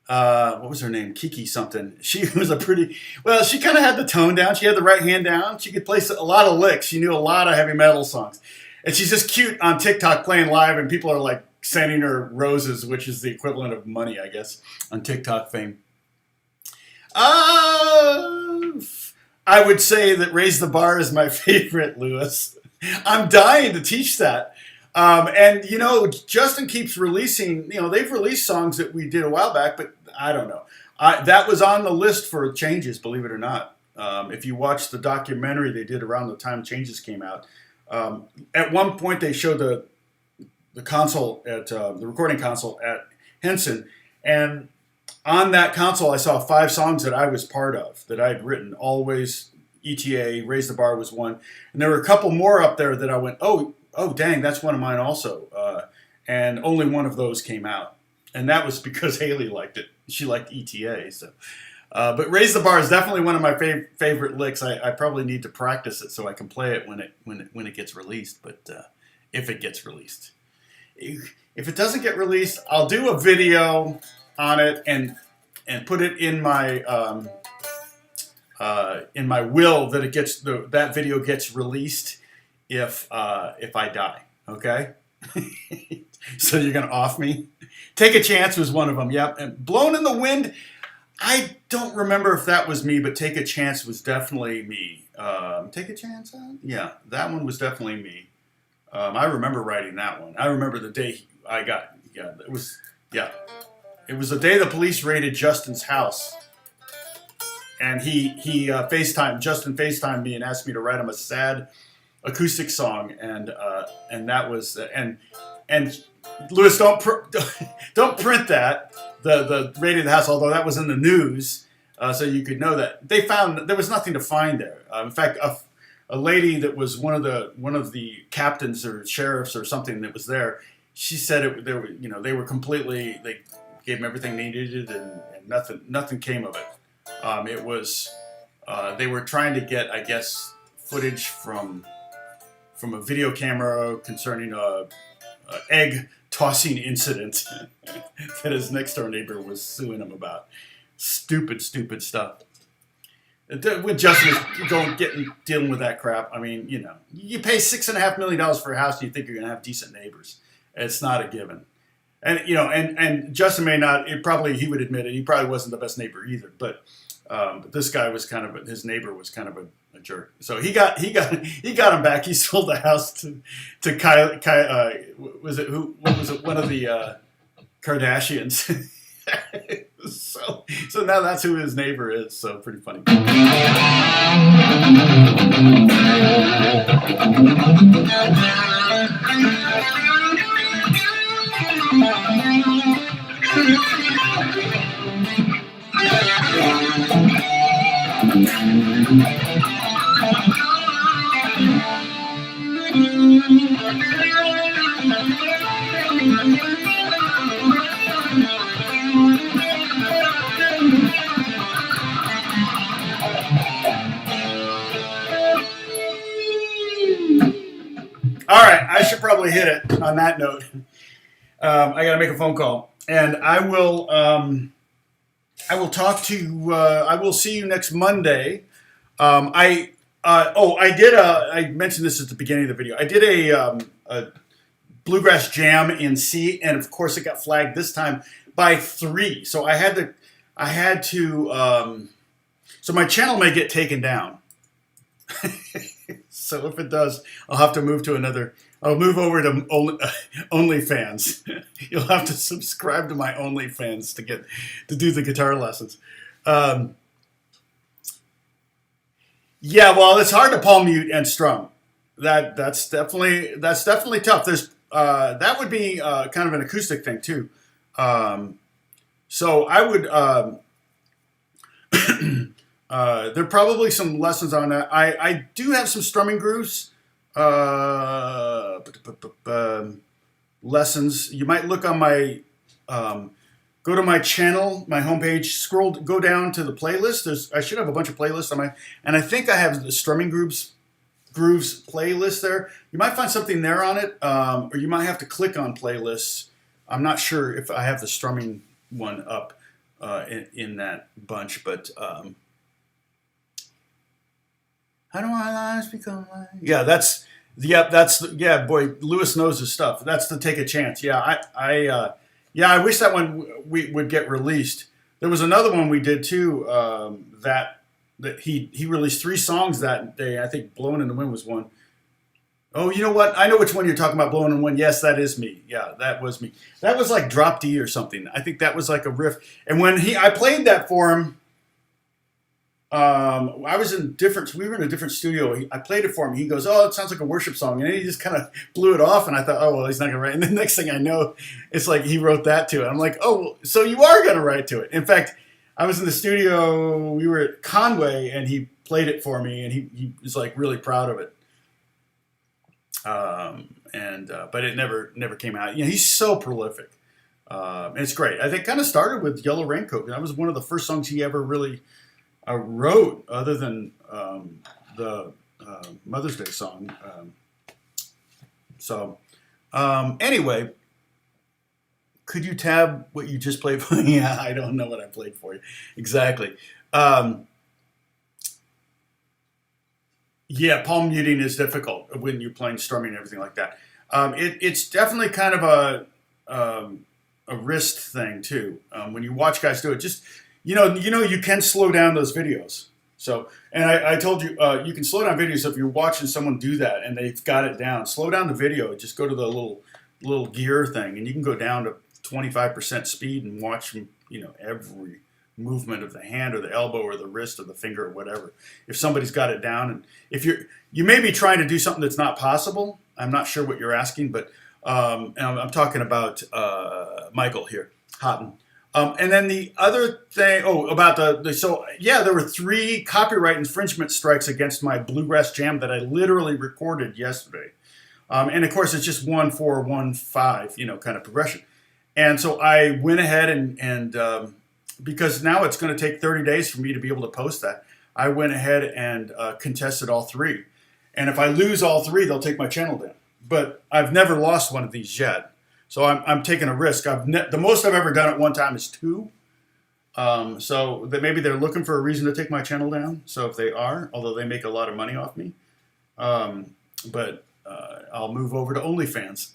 What was her name? Kiki something. She was she kind of had the tone down. She had the right hand down. She could play a lot of licks. She knew a lot of heavy metal songs. And she's just cute on TikTok playing live, and people are like sending her roses, which is the equivalent of money, I guess, on TikTok fame. I would say that Raise the Bar is my favorite, Lewis. I'm dying to teach that. And, Justin keeps releasing, they've released songs that we did a while back, but I don't know. That was on the list for Changes, believe it or not. If you watch the documentary they did around the time Changes came out, at one point they showed the console at the recording console at Henson, and on that console I saw 5 songs that I was part of, that I had written. Always, ETA, Raise the Bar was one, and there were a couple more up there that I went, oh dang, that's one of mine also. And only one of those came out. And that was because Haley liked it. She liked ETA. So, but Raise the Bar is definitely one of my favorite licks. I probably need to practice it so I can play it when it gets released. But if it gets released. If it doesn't get released, I'll do a video on it and put it in my will that that video gets released if I die, okay? So you're gonna off me? Take a Chance was one of them. Yep. And Blown in the Wind, I don't remember if that was me, but Take a Chance was definitely me. Take a Chance? Yeah, that one was definitely me. I remember writing that one. I remember the day it was the day the police raided Justin's house. And Justin FaceTimed me and asked me to write him a sad acoustic song, and that was and Lewis, don't print that the raid of the house, although that was in the news, so you could know that they found there was nothing to find there. In fact, a lady that was one of the captains or sheriffs or something that was there, she said they were completely, they gave them everything they needed, and nothing came of it. It was they were trying to get, I guess, footage from a video camera concerning a egg tossing incident that his next door neighbor was suing him about. Stupid stuff. When Justin was dealing with that crap, I mean, you pay $6.5 million for a house, and you think you're going to have decent neighbors. It's not a given. And and Justin may not. He would admit it. He probably wasn't the best neighbor either. But this guy was his neighbor was kind of a jerk. So he got him back. He sold the house to Kylie. Was it who? What was it? One of the Kardashians. So now that's who his neighbor is. So pretty funny. All right, I should probably hit it on that note. I got to make a phone call, and I will talk to. I will see you next Monday. I mentioned this at the beginning of the video. I did a bluegrass jam in C, and of course it got flagged this time by 3. So I had to. So my channel may get taken down. So if it does, I'll have to move to another. I'll move over to OnlyFans. You'll have to subscribe to my OnlyFans to do the guitar lessons. Yeah, well, it's hard to palm mute and strum. That's definitely tough. There's that would be kind of an acoustic thing too. So I would. There are probably some lessons on that. I do have some strumming grooves lessons. You might look on my go to my channel, my homepage. Go down to the playlist. I should have a bunch of playlists on and I think I have the strumming grooves playlist there. You might find something there on it, or you might have to click on playlists. I'm not sure if I have the strumming one up in that bunch, but. How do my lives become mine? Yeah, boy, Lewis knows his stuff. That's the Take a Chance. Yeah, I wish that one would get released. There was another one we did too, that he released 3 songs that day. I think Blowing in the Wind was one. Oh, you know what? I know which one you're talking about, Blowing in the Wind. Yes, that is me. Yeah, that was me. That was like Drop D or something. I think that was like a riff. And when I played that for him, we were in a different studio. I played it for him. He goes, "Oh, it sounds like a worship song," and then he just kind of blew it off. And I thought, "Oh, well, he's not gonna write." And the next thing I know, it's like he wrote that to it. I'm like, "Oh, so you are gonna write to it?" In fact, I was in the studio. We were at Conway, and he played it for me, and he was like really proud of it. But it never came out. You know, he's so prolific. And it's great. I think it kind of started with Yellow Raincoat. That was one of the first songs he ever really. I wrote, other than the Mother's Day song. Anyway, could you tab what you just played for me? Yeah, I don't know what I played for you. Exactly. Yeah, palm muting is difficult when you're playing strumming and everything like that. It's definitely kind of a wrist thing, too. When you watch guys do it, just... You know, you can slow down those videos. So, and I told you, you can slow down videos. So if you're watching someone do that and they've got it down, slow down the video. Just go to the little gear thing, and you can go down to 25% speed and watch, every movement of the hand or the elbow or the wrist or the finger or whatever. If somebody's got it down, and if you may be trying to do something that's not possible. I'm not sure what you're asking, but and I'm talking about Michael here, Houghton. And then the other thing, about there were 3 copyright infringement strikes against my bluegrass jam that I literally recorded yesterday. And of course, it's just 1-4, 1-5, kind of progression. And so I went ahead and because now it's going to take 30 days for me to be able to post that, I went ahead and contested all 3. And if I lose all 3, they'll take my channel down. But I've never lost one of these yet. So I'm taking a risk. The most I've ever done at one time is 2. So that maybe they're looking for a reason to take my channel down. So if they are, although they make a lot of money off me, but I'll move over to OnlyFans.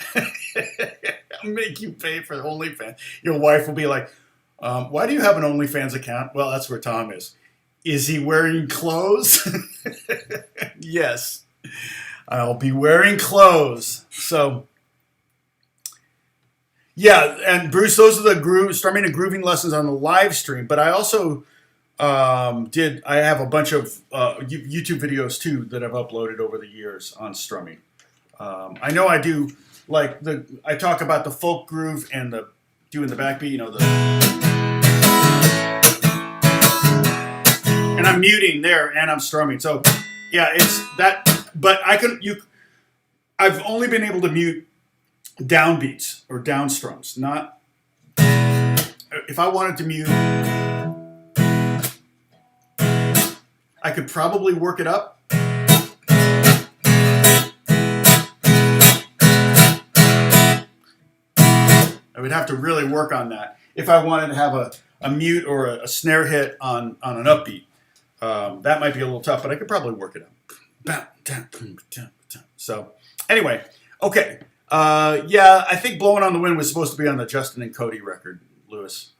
I'll make you pay for OnlyFans. Your wife will be like, "Why do you have an OnlyFans account?" Well, that's where Tom is. Is he wearing clothes? Yes, I'll be wearing clothes. So. Yeah, and Bruce, those are the strumming and grooving lessons on the live stream. But I also I have a bunch of YouTube videos too that I've uploaded over the years on strumming. I know I do I talk about the folk groove and doing the backbeat, and I'm muting there and I'm strumming. So yeah, it's that. But I've only been able to mute downbeats or down strums, not if I wanted to mute, I could probably work it up, would have to really work on that if I wanted to have a mute or a snare hit on an upbeat. That might be a little tough, but I could probably work it out. So anyway, okay. Yeah, I think Blowing on the Wind was supposed to be on the Justin and Cody record, Lewis.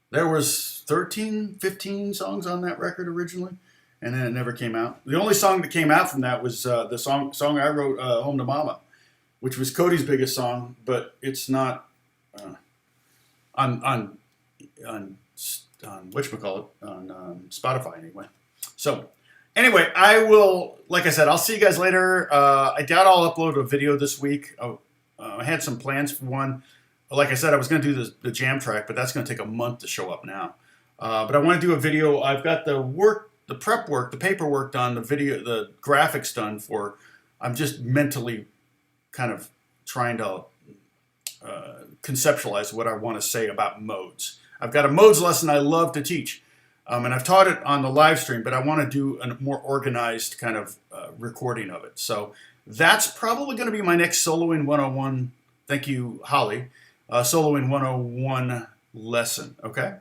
There was 13, 15 songs on that record originally, and then it never came out. The only song that came out from that was the song I wrote, Home to Mama, which was Cody's biggest song, but it's not on whatchamacallit, on Spotify anyway. So anyway, I will, like I said, I'll see you guys later. I doubt I'll upload a video this week. I had some plans for one. Like I said, I was going to do the jam track, but that's going to take a month to show up now. But I want to do a video. I've got the prep work, the paperwork done, the graphics done for. I'm just mentally kind of trying to conceptualize what I want to say about modes. I've got a modes lesson I love to teach, and I've taught it on the live stream, but I want to do a more organized kind of recording of it. So that's probably going to be my next Soloing 101. Thank you, Holly. Soloing 101 lesson, okay?